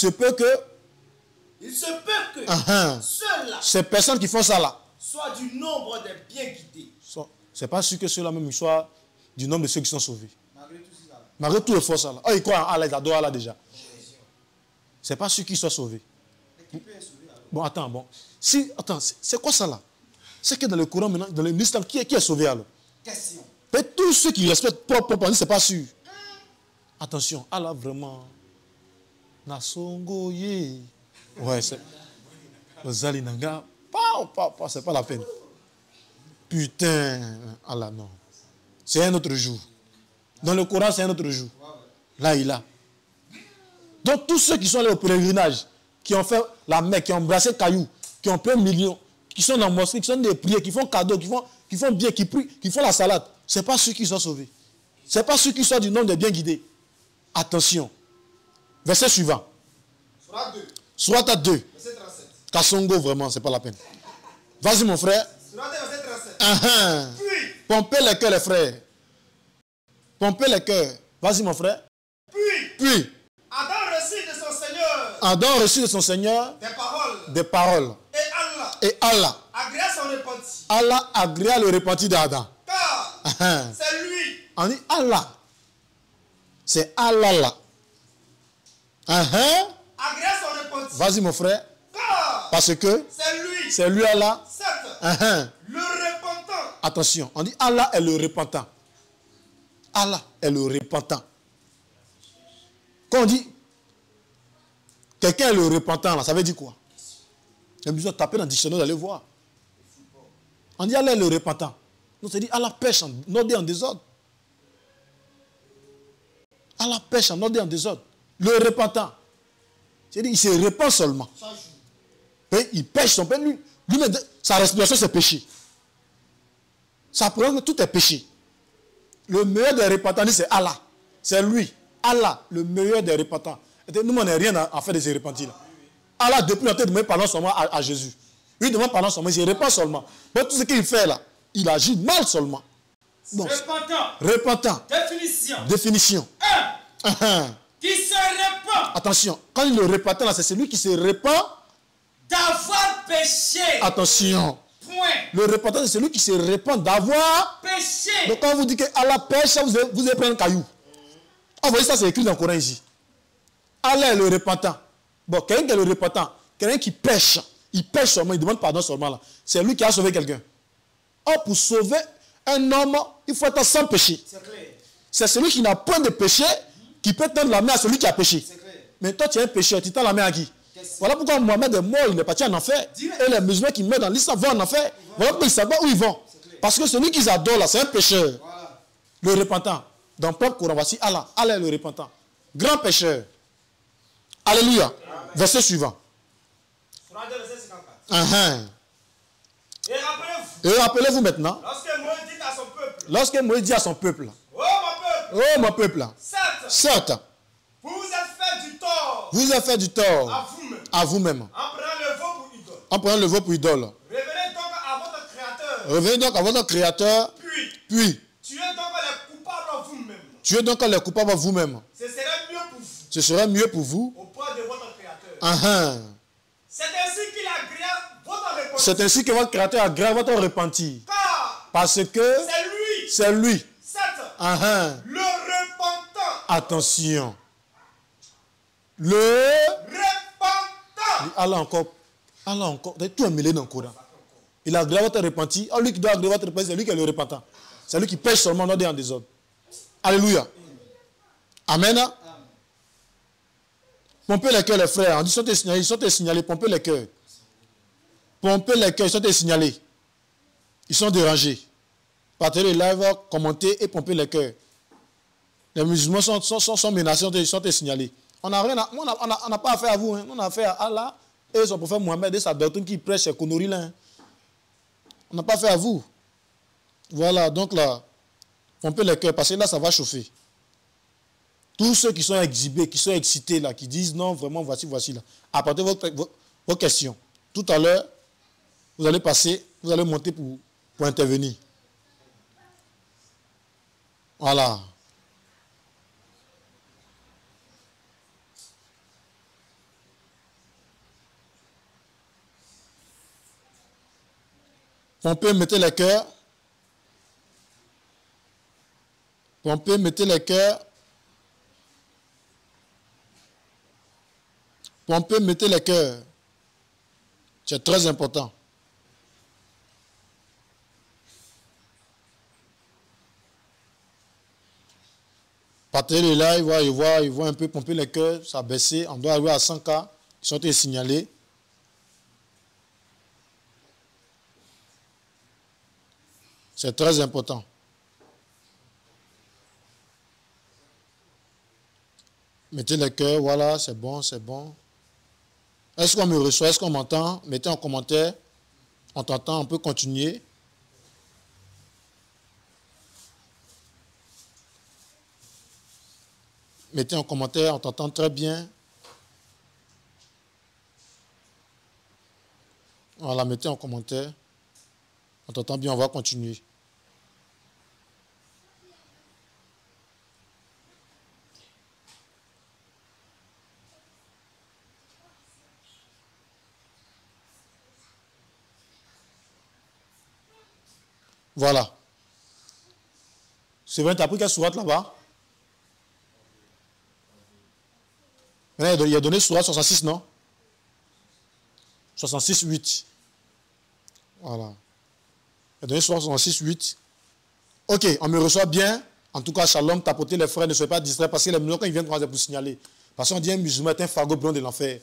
peut que. Ceux-là. Ces personnes qui font ça là. Soient du nombre des bien guidés. C'est pas sûr que ceux-là même soient du nombre de ceux qui sont sauvés. Malgré tout l'effort ça là. Oh, ils croient en Allah. Ils adorent Allah déjà. C'est pas sûr qu'ils soient sauvés. Bon, attends, bon. Attends, c'est quoi ça là? C'est que dans le Coran maintenant, dans l'islam, qui est sauvé alors? Question. Mais tous ceux qui respectent propre, c'est pas sûr. Attention, Allah vraiment. Nasongoye. Ouais, c'est. Zalinanga. C'est pas la peine. Putain, Allah non. C'est un autre jour. Dans le Coran, c'est un autre jour. Là, il a. Donc tous ceux qui sont allés au pèlerinage, qui ont fait la Mecque, qui ont embrassé Caillou, qui ont payé millions, qui sont dans la mosquée, qui sont des prières, qui font cadeau, qui font bien, qui prient, qui font la salade, ce n'est pas ceux qui sont sauvés. Ce n'est pas ceux qui sont du nombre des bien guidés. Attention. Verset suivant. Sourate 2. Verset 37. Kassongo, vraiment, ce n'est pas la peine. Vas-y mon frère. Sourate 2, verset 37. Puis. Pompez les cœurs les frères. Pompez les cœurs. Vas-y mon frère. Puis. Adam reçut de son Seigneur des paroles. Et Allah Allah agréa le repenti d'Adam. Car c'est lui. On dit Allah. C'est Allah là. Agréa son repenti. Vas-y mon frère. Car parce que c'est lui Allah. Le repentant. Attention, on dit Allah est le repentant. Allah est le repentant. Quand on dit quelqu'un est le repentant, là, ça veut dire quoi? Il y a besoin de taper dans le dictionnaire, d'aller voir. On dit Allah est le repentant. Donc c'est dit Allah pêche en ordre et en désordre. Allah pêche en ordre et en désordre. Le repentant. C'est dit il se repent seulement. Et il pêche son peine. Lui, sa respiration c'est péché. Ça prouve que tout est péché. Le meilleur des repentants, c'est Allah. C'est lui. Allah, le meilleur des repentants. Nous, on n'a rien à faire de ces repentis là. Allah, depuis longtemps, demande pardon seulement à Jésus. Lui demande pardon seulement, il se repent seulement. Mais tout ce qu'il fait là, il agit mal seulement. Donc, repentant. Définition. Qui se répand. Attention, quand il est le repentant là, c'est celui qui se répand d'avoir péché. Attention. Point. Le repentant, c'est celui qui se répand d'avoir péché. Donc quand vous dites que Allah pêche, vous allez prendre un caillou. Ah, vous voyez ça, c'est écrit dans le Coran ici. Allah est le repentant. Bon, quelqu'un qui est le repentant, quelqu'un qui pêche, il pêche seulement, il demande pardon seulement là. C'est lui qui a sauvé quelqu'un. Or, pour sauver un homme, il faut être sans péché. C'est clair. C'est celui qui n'a point de péché qui peut tendre la main à celui qui a péché. Mais toi, tu es un pécheur, tu tends la main à qui? Voilà pourquoi Mohamed est mort, il est parti en enfer. Et les musulmans qui meurent dans l'islam vont en enfer. Voilà pourquoi ils ne savent pas où ils vont. Parce que celui qu'ils adorent là, c'est un pécheur. Le repentant. Dans le propre Coran, voici Allah. Allah est le repentant. Grand pécheur. Alléluia. Verset suivant. Et rappelez-vous maintenant. Lorsque Moïse dit à son peuple. Oh mon peuple. Certes. Vous vous êtes fait du tort. Vous avez fait du tort. À vous-même. En prenant le veau pour idole. Revenez donc à votre créateur. Revenez donc à votre créateur. Puis. Tuez donc les coupables à vous-même. Tuez donc les coupables à vous-même. Ce serait mieux pour vous. Ce serait mieux pour vous. Auprès de votre créateur. C'est ainsi qu'il agrée votre repentir. C'est ainsi que votre créateur agrée votre repentir. Parce que c'est lui. Le repentant. Attention. Le repentant. Allah encore. Tout est mêlé dans le Coran. Il agrée votre repentir. Oh, lui qui doit agréer votre repentir, c'est lui qui est le repentant. C'est lui qui pêche seulement, non en désordre. Alléluia. Amen. Pompez les cœurs, les frères. On dit, ils sont signalés. Pompez les cœurs. Pompez les cœurs, ils sont signalés. Ils sont dérangés. Partagez le live, commentez et pompez les cœurs. Les musulmans sont menacés, ils sont signalés. On n'a pas affaire à vous. Hein. On a affaire à Allah et son prophète Mohammed et sa doctrine qui prêche ces conneries là. Hein. On n'a pas affaire à vous. Voilà, donc là, pompez les cœurs parce que là, ça va chauffer. Tous ceux qui sont exhibés, qui sont excités là, qui disent non, vraiment, voici là. Apportez vos questions. Tout à l'heure, vous allez passer, vous allez monter pour intervenir. Voilà. Pompez, mettez les cœurs. Pompez, mettez les cœurs. Pompez, mettez les cœurs. C'est très important. Partagez le live, ils voient un peu pomper les cœurs, ça a baissé. On doit arriver à 100K. Ils sont signalés. C'est très important. Mettez les cœurs, voilà, c'est bon, c'est bon. Est-ce qu'on me reçoit? Est-ce qu'on m'entend? Mettez en commentaire. On t'entend, on peut continuer. Mettez en commentaire, on t'entend très bien. Voilà, mettez en commentaire. On t'entend bien, on va continuer. Voilà. C'est vrai, tu as pris quelle sourate là-bas? Il a donné sourate 66, non? 66, 8. Voilà. Il a donné sourate 66, 8. Ok, on me reçoit bien. En tout cas, shalom, tapotez les frères, ne soyez pas distraits parce que les musulmans, quand ils viennent pour signaler. Parce qu'on dit un musulman est un fardeau blanc de l'enfer.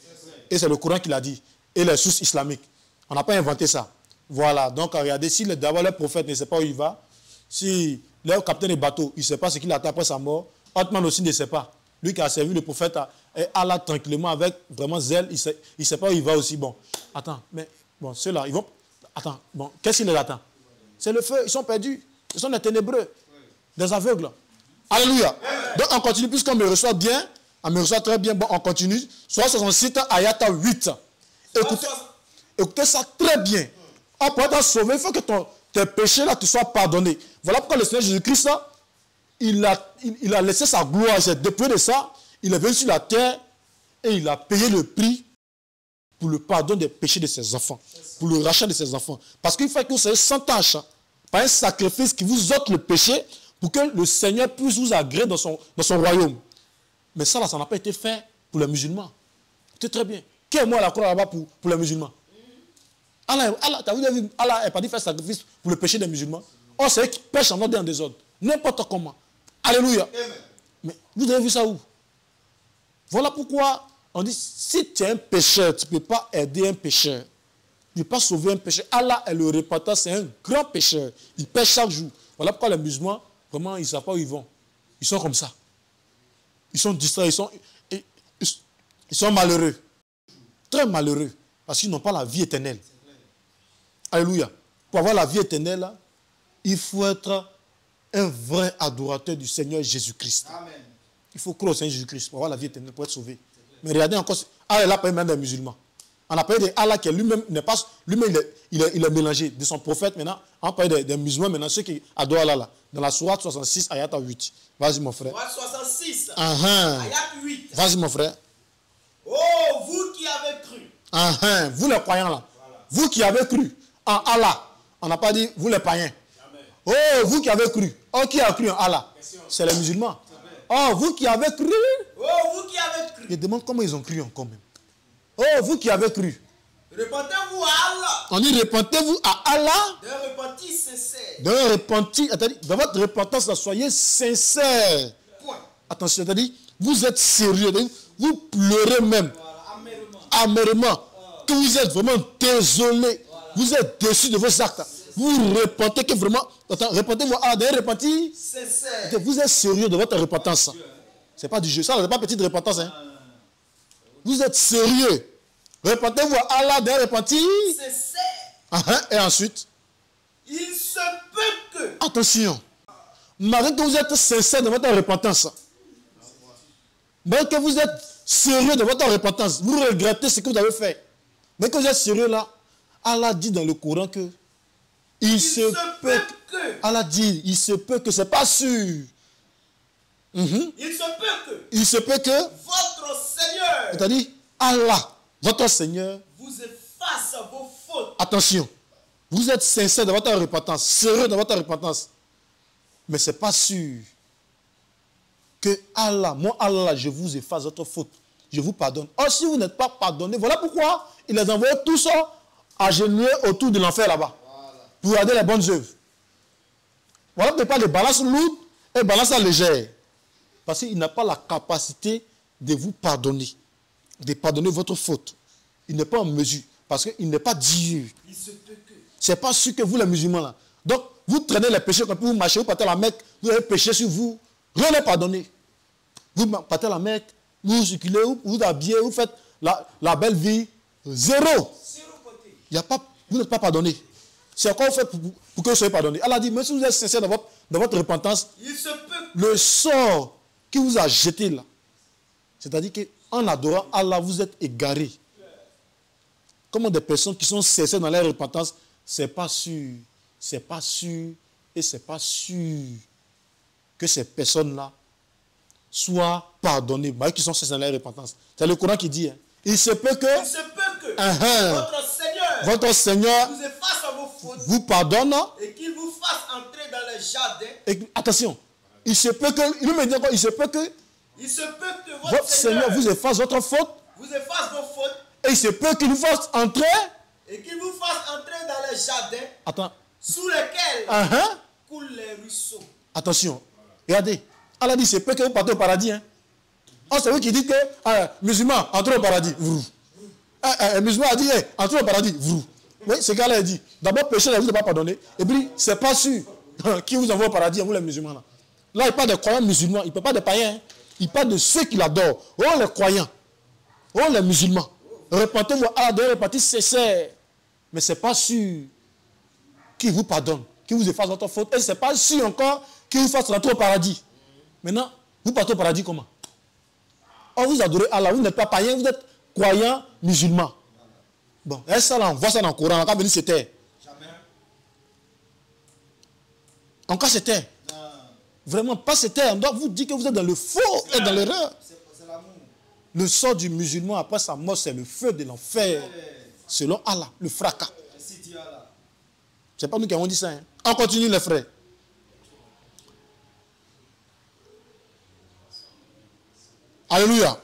Et c'est le Coran qui l'a dit. Et les sources islamiques. On n'a pas inventé ça. Voilà, donc regardez, si d'abord le prophète ne sait pas où il va, si le capitaine de bateau, il ne sait pas ce qu'il attend après sa mort, Otman aussi ne sait pas. Lui qui a servi le prophète et Allah tranquillement avec vraiment zèle, il ne sait pas où il va aussi. Bon, attends, mais bon, ceux-là, ils vont... Attends, bon, qu'est-ce qui les attend? C'est le feu, ils sont perdus, ils sont des ténébreux, des aveugles. Alléluia. Donc on continue, puisqu'on me reçoit bien, on me reçoit très bien, bon, on continue. Soit 67, ayata 8. Écoutez ça très bien. Pour être sauvé, il faut que tes péchés là te soient pardonnés. Voilà pourquoi le Seigneur Jésus-Christ, il a laissé sa gloire, il s'est dépouillé de ça, il est venu sur la terre et il a payé le prix pour le pardon des péchés de ses enfants, pour le rachat de ses enfants. Parce qu'il faut que vous soyez sans tâche, par un sacrifice qui vous ôte le péché, pour que le Seigneur puisse vous agréer dans son royaume. Mais ça, là, ça n'a pas été fait pour les musulmans. C'est très bien. Qui est moi à la croix là-bas pour les musulmans? Allah n'est pas dit faire sacrifice pour le péché des musulmans. Or, c'est eux qui pêchent en ordre et en désordre. N'importe comment. Alléluia. Amen. Mais vous avez vu ça où? Voilà pourquoi on dit, si tu es un pécheur, tu ne peux pas aider un pécheur. Tu ne peux pas sauver un pécheur. Allah est le repentant, c'est un grand pécheur. Il pêche chaque jour. Voilà pourquoi les musulmans, vraiment, ils ne savent pas où ils vont. Ils sont comme ça. Ils sont distraits, ils sont malheureux. Très malheureux. Parce qu'ils n'ont pas la vie éternelle. Alléluia. Pour avoir la vie éternelle, il faut être un vrai adorateur du Seigneur Jésus-Christ. Amen. Il faut croire au Seigneur Jésus-Christ pour avoir la vie éternelle, pour être sauvé. Mais regardez encore, Allah est là pour même des musulmans. On a parlé d'Allah qui lui-même n'est pas, lui-même il est mélangé de son prophète maintenant. On a parlé des musulmans maintenant, ceux qui adorent Allah là. Dans la sourate 66, ayat 8. Vas-y mon frère. Sourate 66, ayat 8. Vas-y mon frère. Oh, vous qui avez cru. Vous les croyants là. Voilà. Vous qui avez cru en Allah. On n'a pas dit vous les païens. Amen. Oh, vous qui avez cru. Oh, qui a cru en Allah? C'est les musulmans. Oh, vous qui avez cru. Oh, vous qui avez cru. Je demande comment ils ont cru encore même. Oh, vous qui avez cru. Repentez-vous à Allah. On dit repentez-vous à Allah. D'un repentir sincère. D'un repentir. Dans votre repentance, soyez sincère. Point. Attention, c'est-à-dire, vous êtes sérieux. Vous pleurez même. Voilà, amèrement. Que vous êtes vraiment désolé. Voilà. Vous êtes déçu de vos actes. Vous repentez que vraiment. Attends, repentez-vous à d'un repentir sincère. Vous êtes sérieux de votre repentance. Ce n'est pas du jeu. Ça, ce n'est pas petite repentance. Hein. Vous êtes sérieux. Repentez-vous à Allah d'un repentir sincère. Et ensuite, il se peut que. Attention. Malgré que vous êtes sincère de votre repentance, malgré que vous êtes sérieux de votre repentance, vous regrettez ce que vous avez fait. Mais que vous êtes sérieux là, Allah dit dans le Coran que il se peut que. Allah dit, il se peut que, c'est pas sûr. Il se peut que votre Seigneur, c'est-à-dire Allah, votre Seigneur, vous efface vos fautes. Attention, vous êtes sincère dans votre repentance, sérieux dans votre repentance, mais c'est pas sûr que Allah, moi Allah, je vous efface votre faute, je vous pardonne. Or si vous n'êtes pas pardonné, voilà pourquoi il les envoie tous agenouillés autour de l'enfer là-bas, pour regarder les bonnes œuvres. Voilà pourquoi il parle de balance lourde et balance légère. Parce qu'il n'a pas la capacité de vous pardonner, de pardonner votre faute. Il n'est pas en mesure, parce qu'il n'est pas Dieu. Il se peut que. C'est pas sûr que vous, les musulmans, là. Donc, vous traînez les péchés, quand vous marchez, vous partez à la Mecque, vous avez péché sur vous, rien n'est pardonné. Vous partez à la Mecque, vous circulez, vous habillez, vous faites la belle vie, zéro. Il y a pas, vous n'êtes pas pardonné. C'est quoi vous faites pour que vous soyez pardonné? Allah dit, même si vous êtes sincère dans votre repentance, il se peut. Le sort qui vous a jeté là, c'est-à-dire qu'en adorant Allah, vous êtes égarés. Comment des personnes qui sont sincères dans leur repentance, c'est pas sûr et c'est pas sûr que ces personnes-là soient pardonnées, mais qui sont sincères dans leur repentance. C'est le Coran qui dit, hein, il se peut que votre Seigneur vous efface vos fautes, vous pardonne et qu'il vous fasse entrer dans le jardin. Et, attention, il se peut que, il me dit encore, il se peut que votre Seigneur vous efface votre faute, vous efface vos fautes, et il se peut qu'il vous fasse entrer, et qu'il vous fasse entrer dans le jardin. Attends. Sous lesquels coulent les ruisseaux. Attention, regardez, Allah dit, c'est peut que vous partez au paradis. Hein. Oh, c'est vous qui dites que musulman, entrez au paradis. Musulman a dit, entrez au paradis. Oui, c'est ce qu'Allah a dit. D'abord, péché, vous ne pas pardonné. Et puis, c'est pas sûr qui vous envoie au paradis, vous les musulmans. Là, il parle des croyants musulmans, il ne parle pas des païens. Hein. Il parle de ceux qui l'adorent. Oh, les croyants. Oh, les musulmans. Repentez-vous à la repentir sincère. Mais ce n'est pas sûr qu'il vous pardonne, qu'il vous efface votre faute. Et ce n'est pas sûr encore qu'il vous fasse rentrer au paradis. Maintenant, vous partez au paradis comment? Oh, vous adorez Allah, vous n'êtes pas païen, vous êtes croyant musulman. Bon, et ça là, on voit ça dans le Coran, on va venir c'était. Jamais. Encore c'était. Vraiment, pas c'était. On doit vous dire que vous êtes dans le faux et dans l'erreur. C'est l'amour. Le sort du musulman après sa mort, c'est le feu de l'enfer. Selon Allah, le fracas. C'est pas nous qui avons dit ça. Hein. On continue les frères. Alléluia.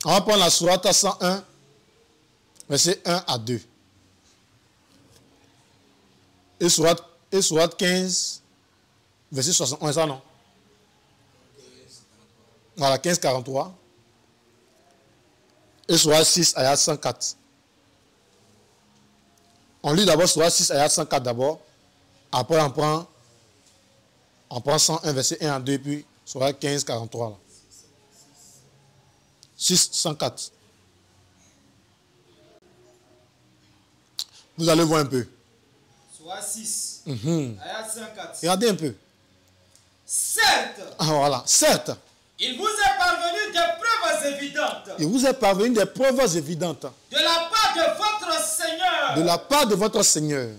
On va prendre la sourate 101, verset 1 à 2. Et sourate 15, verset 61, ça non? Voilà, 15-43. Et Surah 6, ayat 104. On lit d'abord Surah 6, ayat 104 d'abord. Après, on prend 101, verset 1 à 2, puis Surah 15, 43. Là. 6, 104. Vous allez voir un peu. Surah 6, ayat 104. Regardez un peu. Certes. Ah, voilà, certes. Il vous est parvenu des preuves évidentes. Il vous est parvenu des preuves évidentes. De la part de votre Seigneur. De la part de votre Seigneur.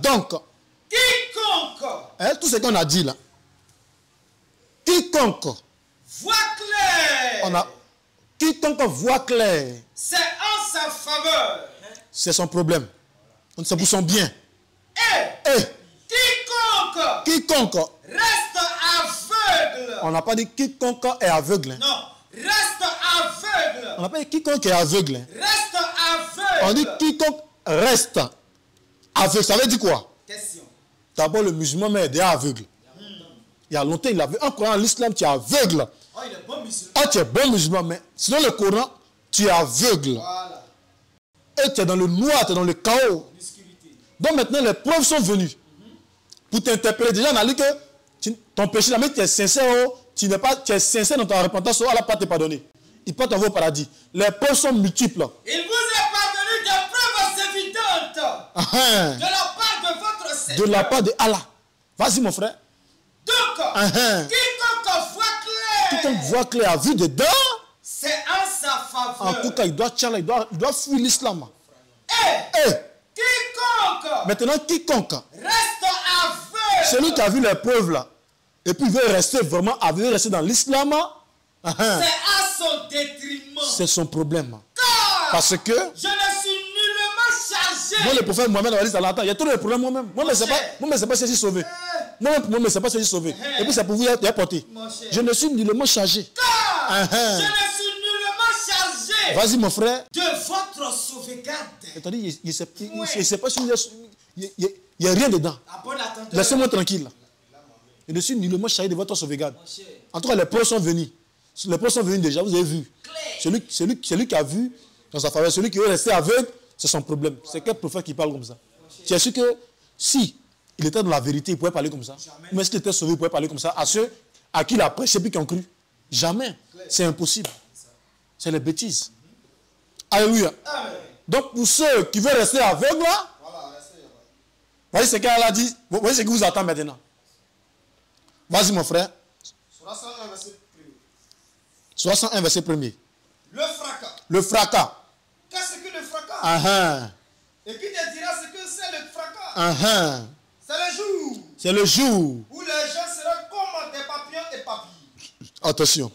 Donc, quiconque. Tout ce qu'on a dit là. Quiconque. Voit clair. Quiconque voit clair. C'est en sa faveur. C'est son problème. C'est pour son bien. Et quiconque reste aveugle. On n'a pas dit quiconque est aveugle. Non, reste aveugle. On n'a pas dit quiconque est aveugle. Reste aveugle. On dit quiconque reste aveugle. Ça veut dire quoi? Question. D'abord, le musulman est déjà aveugle. Il y a longtemps, il avait un Coran, l'islam, tu es aveugle. Oh, il est bon musulman. Ah, tu es bon musulman, mais sinon le Coran, tu es aveugle. Voilà. Et tu es dans le noir, tu es dans le chaos. Donc maintenant, les preuves sont venues. Pour t'interpeller, déjà, on a dit que ton péché, là, mais tu es sincère, tu es sincère dans ta repentance, Allah ne peut pas te pardonner. Il peut t'envoyer au paradis. Les preuves sont multiples. Il vous est parvenu des preuves évidentes. De la part de votre Seigneur. De la part de Allah. Vas-y, mon frère. Donc, quiconque voit clair. Quiconque voit clair, a vu dedans. C'est en sa faveur. En tout cas, il doit fuir l'islam. Quiconque. Maintenant, quiconque reste aveugle. Celui qui a vu les preuves là, et puis veut rester vraiment aveugle, rester dans l'islam. C'est à son détriment. C'est son problème. Car parce que je ne suis nullement chargé. Moi, le prophète Mohamed a dit il y a tous les problèmes moi-même. Moi-même, c'est pas ceci sauvé. Moi-même, c'est pas ceci sauvé. Et puis, c'est pour vous y apporter. Je ne suis nullement chargé. Car je ne suis nullement chargé. Vas-y, mon frère. De votre sauvegarde. C'est-à-dire, il ne sait pas si il n'y a rien dedans. Laissez-moi tranquille. Je ne suis nullement chargé de votre sauvegarde. En tout cas, les preuves sont venues. Les preuves sont venues déjà, vous avez vu. Celui qui a vu dans sa faveur, celui qui veut rester aveugle, c'est son problème. C'est quel prophète qui parle comme ça? Tu es sûr que si il était dans la vérité, il pouvait parler comme ça? Mais s'il était sauvé, il pouvait parler comme ça à ceux à qui il a prêché puis qui ont cru? Jamais. C'est impossible. C'est les bêtises. Alléluia. Donc pour ceux qui veulent rester aveugles, voyez ce qu'elle a dit. Voyez ce qui vous attend maintenant. Vas-y mon frère. 61 verset 1er. Le fracas. Le fracas. Qu'est-ce que le fracas? Et qui te dira ce que c'est le fracas? C'est le jour. C'est le jour où les gens seront comme des papillons éparpillés. Attention.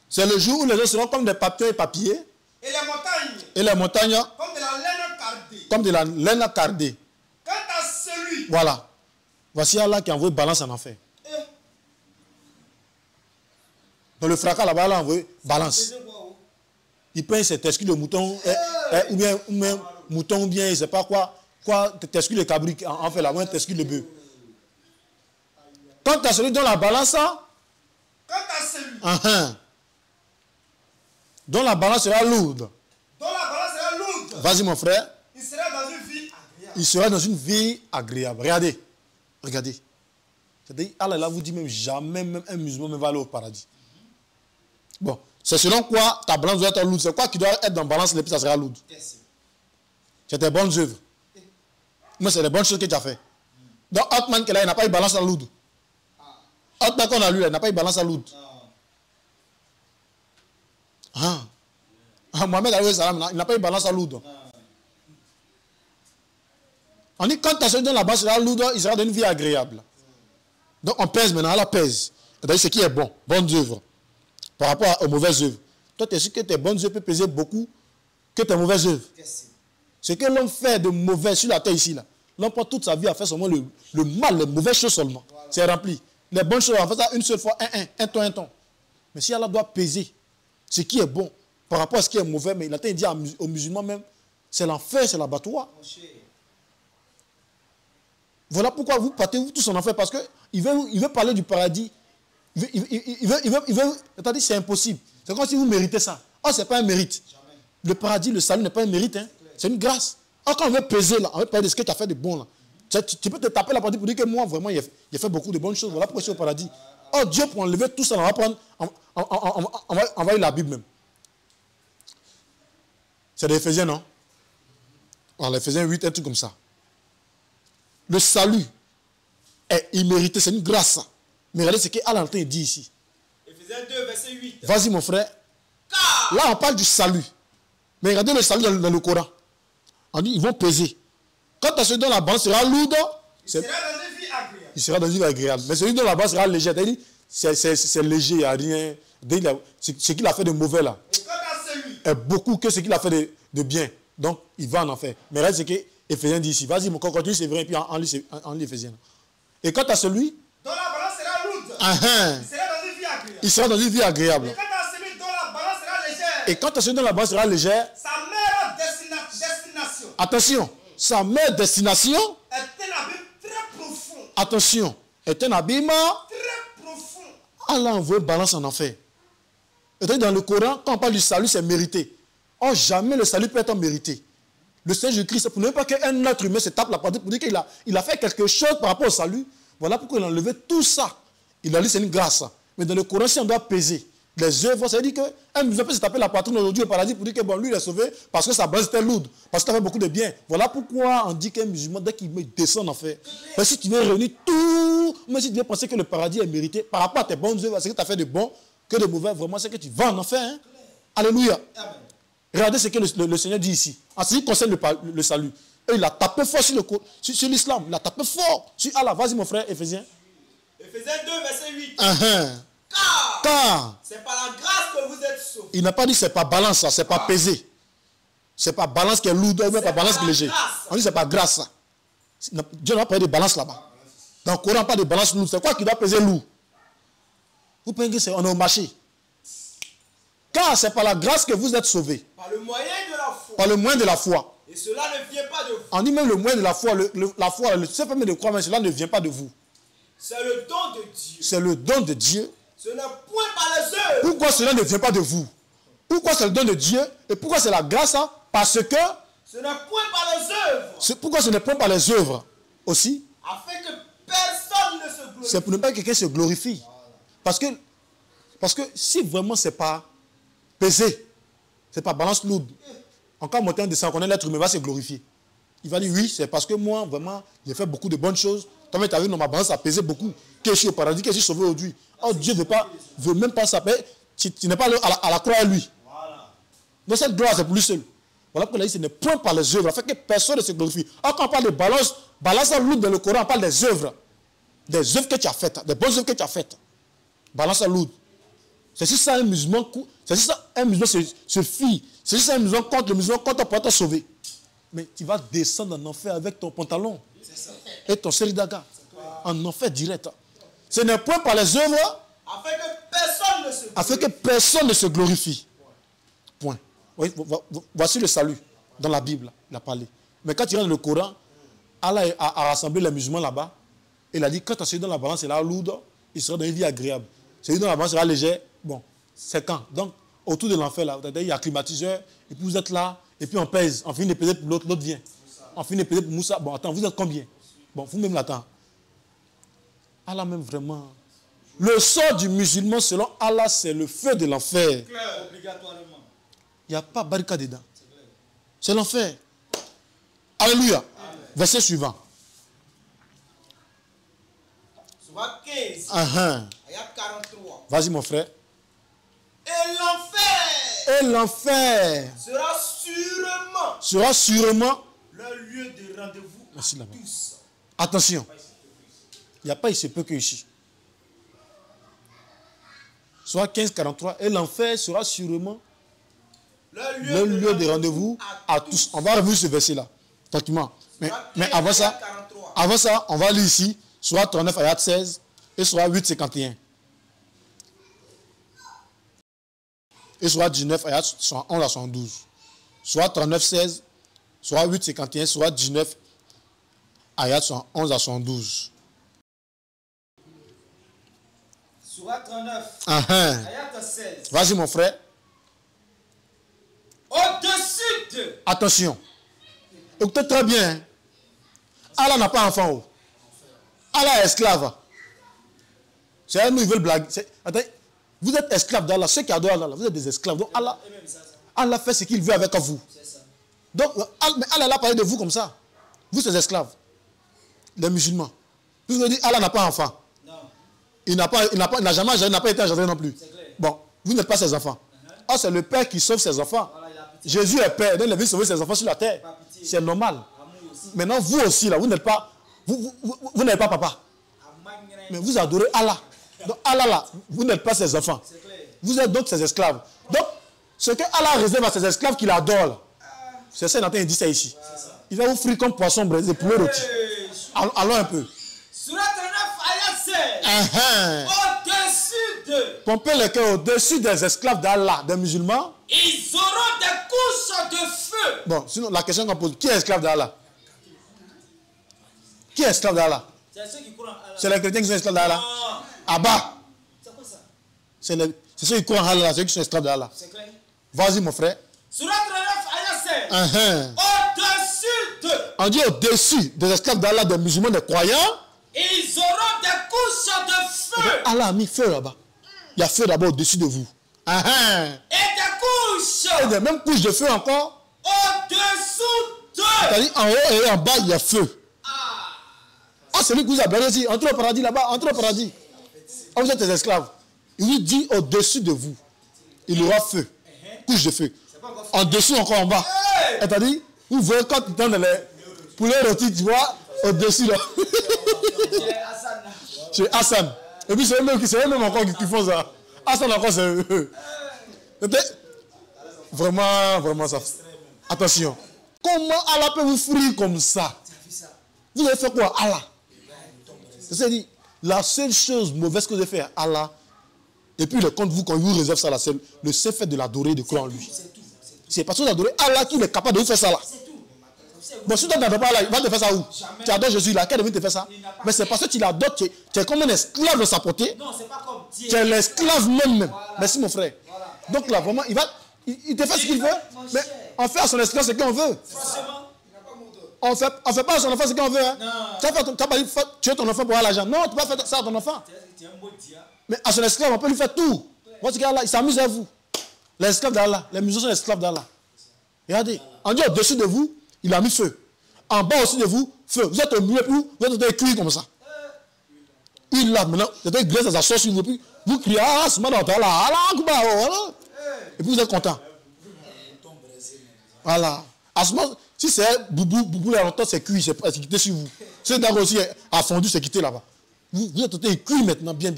C'est le jour où les gens seront comme des papillons éparpillés. Et les montagnes. Et les montagnes. Comme de la laine cardée. Comme de la laine cardée. Quant à celui. Voilà. Voici Allah qui a envoyé balance en enfer. Dans le fracas là-bas, Allah a envoyé balance. Il prend ses tescules de mouton, ou bien mouton, ou bien je ne sais pas quoi tescules de cabri, en fait, là, ou un tescule de bœuf. Quant à celui dont la balance, quant à celui dont la balance sera lourde. Vas-y, mon frère. Il sera dans une vie agréable. Il sera dans une vie agréable. Regardez. Regardez. Allah là vous dit même jamais même un musulman ne va aller au paradis. Bon, c'est selon quoi ta balance doit être lourde. C'est quoi qui doit être dans la balance, et puis ça sera lourde. C'est tes bonnes œuvres. Mais c'est les bonnes choses que tu as fait. Donc, Otman, il n'a pas eu balance à lourde. Otman qu'on a lu, il n'a pas eu balance à lourde. Mohamed il n'a pas eu balance à lourde. On dit quand tu as celui dont la balance sera lourde, il sera dans une vie agréable. Donc, on pèse maintenant, Allah pèse. C'est-à-dire ce qui est bon, bonnes œuvres. Par rapport aux mauvaises œuvres. Toi, tu es sûr que tes bonnes œuvres peuvent peser beaucoup que tes mauvaises œuvres. Ce que l'homme fait de mauvais sur la terre ici, là, l'homme prend toute sa vie à faire seulement le mal, les mauvaises choses seulement. C'est rempli. Les bonnes choses, on fait ça une seule fois, un temps. Mais si Allah doit peser ce qui est bon par rapport à ce qui est mauvais, mais il a dit aux musulmans même, c'est l'enfer, c'est l'abattoir. Voilà pourquoi vous partez vous tous en enfer, parce qu'il veut parler du paradis. C'est-à-dire c'est impossible. C'est comme si vous méritez ça. Oh, ce n'est pas un mérite. Jamais. Le paradis, le salut n'est pas un mérite. Hein. C'est une grâce. Oh, quand on veut peser, là, on veut parler de ce que tu as fait de bon. Là. Tu peux te taper la partie pour dire que moi, vraiment, il a fait beaucoup de bonnes choses. Voilà pourquoi je suis au paradis. Oh, Dieu, pour enlever tout ça, on va prendre, on va lire la Bible même. C'est des Éphésiens, non? En Éphésiens 8, un truc comme ça. Le salut est immérité, c'est une grâce. Mais regardez ce qu'Alain dit ici. Éphésiens 2, verset 8. Vas-y, mon frère. Car là, on parle du salut. Mais regardez le salut dans le Coran. On dit, ils vont peser. Quand tu as celui dont la balance sera lourde, il sera dans une vie agréable. Il sera dans une vie agréable. Mais celui dont la balance sera légère, c'est léger, il n'y a rien. Ce qu'il a fait de mauvais là. Et quant à celui, est beaucoup que ce qu'il a fait de bien. Donc, il va en enfer. Mais là, c'est que Éphésiens dit ici. Vas-y, mon corps continue, c'est vrai, et puis en lit Éphésiens. Et quant à celui dont la balance sera lourde, il sera dans une vie agréable. Il sera dans une vie agréable. Et quant à celui dont la balance sera légère, et quant à celui dont la balance sera légère, sa meilleure destination. Attention, sa meilleure destination est un abîme très profond. Attention, est un abîme très profond. Allah envoie une balance en enfer. Et dans le Coran, quand on parle du salut, c'est mérité. Oh, jamais le salut peut être mérité. Le Seigneur Jésus-Christ, pour ne pas qu'un être humain se tape la partie pour dire qu'il a fait quelque chose par rapport au salut. Voilà pourquoi il a enlevé tout ça. Il a dit c'est une grâce. Mais dans le Coran, si on doit peser les œuvres, ça veut dire qu'un musulman peut se taper la poitrine aujourd'hui au paradis pour dire que bon, lui il est sauvé parce que sa base était lourde, parce qu'il a fait beaucoup de bien. Voilà pourquoi on dit qu'un musulman, dès qu'il descend en enfer, mais si tu veux réunir tout, mais si tu veux penser que le paradis est mérité par rapport à tes bonnes œuvres, ce que tu as fait de bon, que de mauvais, vraiment, c'est que tu vas en enfer. Hein? Alléluia. Amen. Regardez ce que le Seigneur dit ici. En ce qui concerne le salut. Et il a tapé fort sur l'islam. Il a tapé fort sur Allah. Vas-y mon frère, Éphésiens. Éphésiens 2, verset 8. Car c'est par la grâce que vous êtes sauvés. Il n'a pas dit c'est pas balance, ça, c'est pas pesé. C'est pas balance qui est lourde, ou même pas balance qui est léger. On dit c'est pas grâce. Ça. Dieu n'a pas parlé de balance là-bas. Dans le Coran, pas de balance lourde. C'est quoi qui doit peser lourd? Vous pensez que c'est on est au marché. Car c'est par la grâce que vous êtes sauvés. Par le moyen de la foi. Par le moyen de la foi. Et cela ne vient pas de vous. On dit même le moyen de la foi. La foi, le seul permis de croire, mais cela ne vient pas de vous. C'est le don de Dieu. C'est le don de Dieu. Ce n'est point par les œuvres. Pourquoi cela ne vient pas de vous? Pourquoi c'est le don de Dieu? Et pourquoi c'est la grâce? Hein? Parce que ce n'est point par les œuvres. Pourquoi ce n'est point par les œuvres aussi? Afin que personne ne se glorifie. C'est pour ne pas que quelqu'un se glorifie. Parce que si vraiment c'est pas pesé, c'est pas balance lourde, encore monter en descend, connaît l'être humain va se glorifier. Il va dire oui, c'est parce que moi, vraiment, j'ai fait beaucoup de bonnes choses. Toi, tu as vu, dans ma balance, ça pesait beaucoup. Que je suis au paradis, que je suis sauvé aujourd'hui. Oh, Dieu ne veut même pas ça. Tu n'es pas à la croix à lui. Voilà. Donc cette gloire, c'est pour lui seul. Voilà pourquoi il a dit, ce n'est point par les œuvres, afin que personne ne se glorifie. Alors quand on parle de balance lourde dans le Coran, on parle des œuvres. Des œuvres que tu as faites, des bonnes œuvres que tu as faites. Balance lourde. C'est si ça un musulman, se fie. C'est si ça un musulman contre le musulman, contre pour être sauvé. Mais tu vas descendre en enfer avec ton pantalon et ton seridaga. En enfer direct. Ce n'est point par les œuvres afin que personne ne se glorifie. Point. Voici le salut dans la Bible. Il a parlé. Mais quand tu regardes le Coran, Allah a rassemblé les musulmans là-bas. Il a dit, quand tu as celui dans la balance sera lourde, il sera dans une vie agréable. Celui dans la balance sera léger. Bon, c'est quand? Donc, autour de l'enfer, là, il y a un climatiseur, et puis vous êtes là, et puis on pèse. On finit de peser pour l'autre, l'autre vient. On finit de peser pour Moussa. Bon, attends, vous êtes combien? Bon, vous-même l'attend. Allah même vraiment. Le sort du musulman, selon Allah, c'est le feu de l'enfer. Obligatoirement. Il n'y a pas barricade dedans. C'est l'enfer. Alléluia. Amen. Verset suivant. Surat 15. Ayat 43. Vas-y, mon frère. Et l'enfer sera sûrement le lieu de rendez-vous à tous. Attention. Il n'y a pas il se peut que ici. Soit 15, 43. Et l'enfer sera sûrement le lieu de rendez-vous à tous. On va revenir ce verset-là. Tranquillement. Mais avant ça, on va lire ici. Soit 39, ayat 16. Et soit 8, 51. Et soit 19, ayat 11 à 112. Soit 39, 16. Soit 8, 51. Soit 19, Ayat 11 à 112. Surat 39. Ayat 16. Vas-y, mon frère. Au-dessus de. Attention. Écoutez très bien. Allah n'a pas enfant. Allah est esclave. C'est nous, ils veulent blaguer. Attendez, vous êtes esclave d'Allah. Ceux qui adorent Allah, vous êtes des esclaves. Donc Allah fait ce qu'il veut avec vous. Donc Allah a parlé de vous comme ça. Vous, ces esclaves. Les musulmans. Vous vous dites, Allah n'a pas enfant. Non. Il n'a pas été engendré non plus. Bon, vous n'êtes pas ses enfants. Ah, c'est le Père qui sauve ses enfants. Voilà, Jésus est Père. Donc il veut sauver ses enfants sur la terre. C'est normal. Maintenant, vous aussi, là, vous n'êtes pas, vous n'êtes pas papa. Mais vous adorez Allah. Donc Allah, là, vous n'êtes pas ses enfants. Vous êtes donc ses esclaves. Donc, ce que Allah réserve à ses esclaves qu'il adore, c'est ça, il dit ça ici. Il va vous frire comme poisson braisé, poulet rôti. Allons un peu. Surat 39, ayat 16. Au-dessus de. Pompez le cœur au-dessus des esclaves d'Allah, des musulmans. Ils auront des couches de feu. Bon, sinon, la question qu'on pose, qui est esclave d'Allah? Qui est esclave d'Allah? C'est ceux qui croient en Allah. C'est les chrétiens qui sont esclaves d'Allah. Abba. C'est quoi ça? C'est ceux qui croient en Allah, ceux qui sont esclaves d'Allah. C'est clair. Vas-y, mon frère. Surat 39, ayat 16. Au-dessus de. On dit au-dessus des esclaves d'Allah, des musulmans, des croyants. Ils auront des couches de feu. Allah a mis feu là-bas. Il y a feu d'abord au-dessus de vous. Et des couches. Et des mêmes couches de feu encore. Au-dessous de. C'est-à-dire en haut et en bas, il y a feu. Ah, c'est lui qui vous a berné ici. Entrez au paradis là-bas, entrez au paradis. Ah, vous êtes des esclaves. Il vous dit au-dessus de vous, il y aura feu. Couche de feu. En dessous, encore en bas. C'est-à-dire, vous voyez quand tu donnes les poulets rôtis, tu vois, au-dessus là. C'est Hassan. Et puis c'est eux-mêmes encore qui font ça. Hassan encore, c'est eux. Vraiment ça. Attention. Comment Allah peut vous frire comme ça? Vous avez fait quoi, Allah? C'est-à-dire, la seule chose mauvaise que vous avez fait à Allah, et puis le compte vous, quand il vous réserve ça là, c'est le seul fait de l'adorer, de croire en lui. C'est parce que vous adorez Allah qu'il est capable de vous faire ça là. Bon, si tu n'adores pas Allah, il va te faire ça où? Tu adores Jésus là, quel est te faire ça? Mais c'est parce que tu l'adores, tu es comme un esclave de sa portée. Non, c'est pas comme Dieu. Tu es l'esclave même. Merci mon frère. Donc là, vraiment, il te fait ce qu'il veut. Mais on fait à son esclave ce qu'on veut. On fait pas à son enfant ce qu'on veut. Hein. Tu as pas dit tuer ton enfant pour avoir l'argent. Non, tu ne peux pas faire ça à ton enfant. Mais à son esclave, on peut lui faire tout. Il s'amuse à vous. Les esclaves d'Allah, les musulmans sont esclaves d'Allah. Regardez, on dit au-dessus de vous, il a mis feu. En bas aussi de vous, feu. Vous êtes au milieu, vous êtes cuit comme ça. Il là, maintenant, vous êtes glacé dans sa sauce, vous criez, ah, ce matin, Allah, et puis vous êtes content. Voilà. À ce moment, si c'est boubou, là, longtemps, c'est cuit, c'est quitté sur vous. C'est d'accord aussi, a fondu, c'est quitté là-bas. Vous êtes cuit maintenant, bien.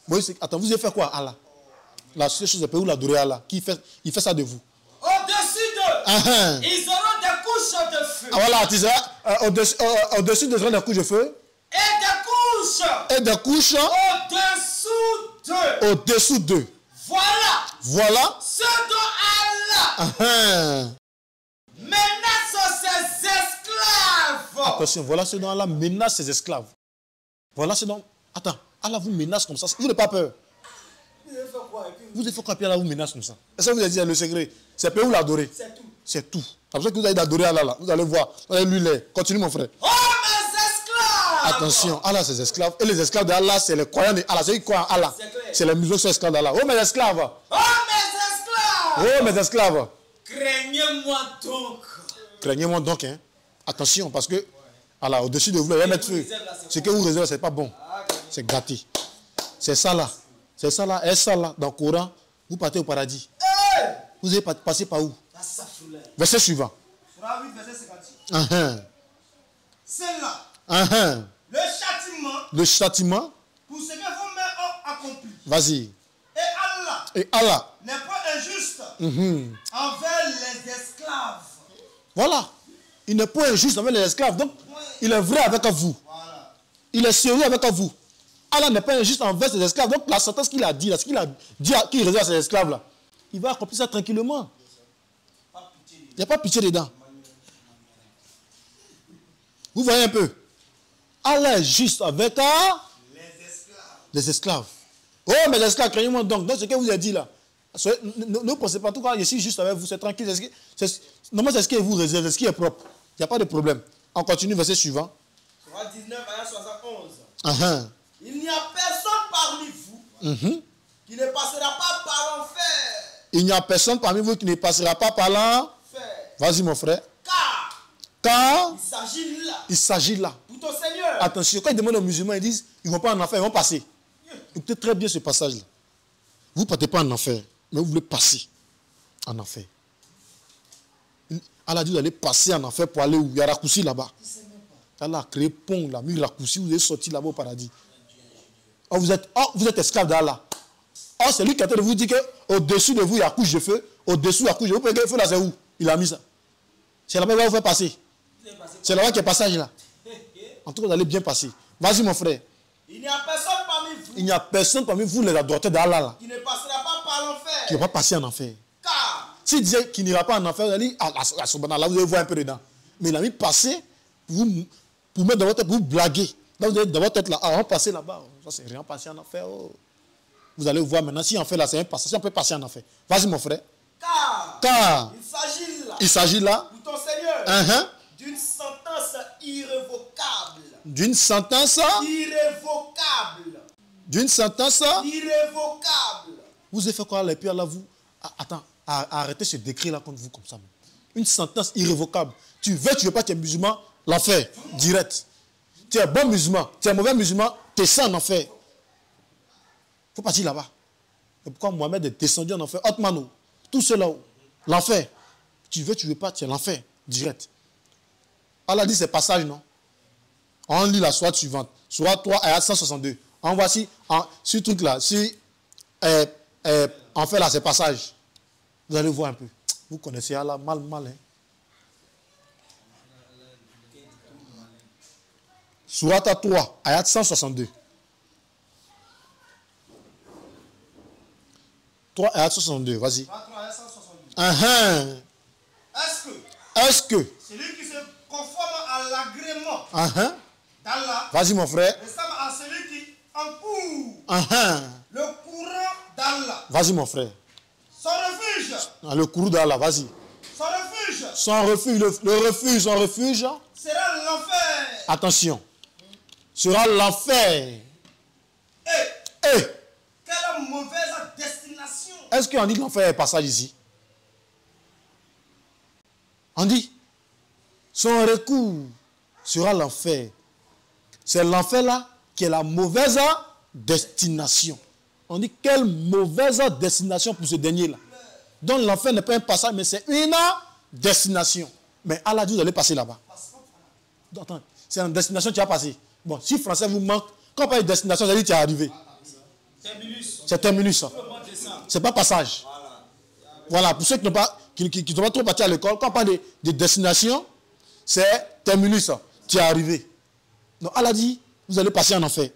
Bon, attends, vous avez fait quoi, Allah? La seule chose, c'est que vous l'adorez Allah. Il fait ça de vous. Au-dessus d'eux, ils auront des couches de feu. Ah, voilà, tu sais, au-dessus de des couches de feu. Et des couches. Au-dessous d'eux. Voilà. Ce dont Allah menace ses esclaves. Attention, voilà ce dont Allah menace ses esclaves. Voilà ce dont. Attends, Allah vous menace comme ça. Vous n'avez pas peur. Vous avez fait quoi, puis Allah vous menace comme ça? Est-ce que vous avez dit le secret? C'est pour vous l'adorer. C'est tout. C'est tout. C'est pour ça que vous allez adorer Allah là. Vous allez voir. Vous allez lui les. Continue mon frère. Oh mes esclaves! Attention, Allah c'est ses esclaves. Et les esclaves d'Allah, c'est les croyants de Allah. C'est qui croient en Allah. C'est les musulmans qui sont esclaves d'Allah. Oh mes esclaves! Oh mes esclaves! Oh mes esclaves! Craignez-moi donc. Craignez-moi donc, hein. Attention, parce que Allah, au-dessus de vous, il va mettre feu. Ce que vous réservez, c'est pas bon. C'est gâté. C'est ça là. C'est ça là. Et ça là, dans le Coran, vous partez au paradis. Vous allez passer par où? Verset suivant. Surah 8, verset 58. Celle-là. Le châtiment. Pour ce que vos mains ont accompli. Vas-y. Et Allah. N'est pas injuste envers les esclaves. Voilà. Il n'est pas injuste envers les esclaves. Donc, il est vrai avec vous. Voilà. Il est sérieux avec vous. Allah n'est pas injuste envers ses esclaves. Donc, la sentence qu'il a dit, là, ce qu'il a dit qu'il réserve à ses esclaves, là, il va accomplir ça tranquillement. Il n'y a pas pitié dedans. Vous voyez un peu. Allah est juste avec les esclaves. Oh, mes esclaves, craignez-moi donc. Donc, ce que vous avez dit là. Ne pensez pas, en tout cas, je suis juste avec vous, c'est tranquille. Normalement, c'est ce qui vous réserve, c'est ce qui est propre. Il n'y a pas de problème. On continue, verset suivant. Surah 19, ayat 71. Il n'y a personne parmi vous qui ne passera pas par l'enfer. Il n'y a personne parmi vous qui ne passera pas par l'enfer. Vas-y, mon frère. Car il s'agit là. Pour ton Seigneur. Attention, quand ils demandent aux musulmans, ils disent ils ne vont pas en enfer, ils vont passer. Écoutez très bien ce passage-là. Vous ne partez pas en enfer, mais vous voulez passer en enfer. Allah dit vous allez passer en enfer pour aller où? Il y a raccourci là-bas. Allah a créé pont, là, mis raccourci, vous êtes sorti là-bas au paradis. Oh, vous êtes esclave d'Allah. Oh, c'est lui qui a train de vous dire qu'au-dessus de vous, il y a couche de feu. Au-dessous, il y a couche de feu. Vous pouvez le feu là, c'est où? Il a mis ça. C'est là-bas qu'il va vous faire passer. C'est là-bas qu'il y a passage là. En tout cas, vous allez bien passer. Vas-y, mon frère. Il n'y a personne parmi vous. Il n'y a personne parmi vous, les adorateurs d'Allah là. Qui ne passera pas par l'enfer. Qui ne va pas passer en enfer. Car. S'il disait qu'il n'ira pas en enfer, vous allez dire, ah, subhanallah, vous allez voir un peu dedans. Mais il a mis passer pour mettre dans votre tête, pour vous blaguer. Là, vous allez dans votre tête là, on va passer là-bas. Ça, c'est rien passer en enfer. Oh. Vous allez voir maintenant, si on fait là, c'est un passage, si on peut passer en enfer. Vas-y, mon frère. Car il s'agit là. Pour ton Seigneur. D'une sentence irrévocable. D'une sentence irrévocable. D'une sentence irrévocable. Vous avez fait quoi là? Et puis Allah vous... Attends, arrêtez ce décret là contre vous comme ça. Une sentence irrévocable. Tu veux pas, tu es musulman, l'enfer, direct. Tu es bon musulman, tu es mauvais musulman, tu es sans en enfer. Il faut partir là-bas. Et pourquoi Mohamed est descendu en enfer? Otmano, tout cela, l'enfer. Tu veux pas, tu es l'enfer, direct. Allah dit ces passages, non? On lit la sourate suivante. Sourate 3, ayat 162. On voit si, ce truc-là, si on fait là ces passages, vous allez voir un peu. Vous connaissez Allah mal, hein? Sourate 3, ayat 162. 3 ayat 62, vas-y. 3 ayat 162. Est-ce que celui qui se conforme à l'agrément d'Allah, vas-y mon frère, ressemble à celui qui encourt le courant d'Allah. Vas-y mon frère. Son refuge. Le courant d'Allah, vas-y. Son refuge. Son refuge, le refuge, son refuge. Sera l'enfer. Attention. Sera l'enfer. Quelle mauvaise destination. Est-ce qu'on dit que l'enfer est passage ici? On dit, son recours sera l'enfer. C'est l'enfer là qui est la mauvaise destination. On dit, quelle mauvaise destination pour ce dernier là. Donc l'enfer n'est pas un passage, mais c'est une destination. Mais Allah dit, vous allez passer là-bas. Attends, c'est une destination que tu as passé. Bon, si français vous manque, quand on parle de destination, ça dit que tu es arrivé. C'est terminus. C'est pas passage. Voilà, pour ceux qui n'ont pas, qui sont pas trop partis à l'école, quand on parle de destination, c'est terminus. Tu es arrivé. Donc Allah dit, vous allez passer en enfer.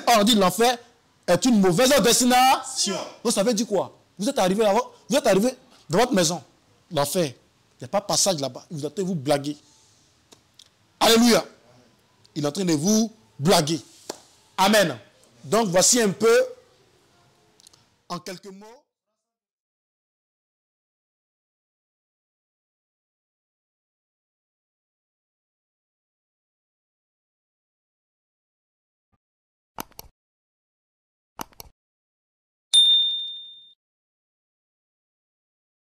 Or, on dit l'enfer est une mauvaise destination. Donc ça veut dire quoi? Vous êtes arrivé dans votre maison. L'enfer. Il n'y a pas passage là-bas. Vous êtes en train de vous blaguer. Alléluia. Il est en train de vous blaguer. Amen. Donc voici un peu, en quelques mots,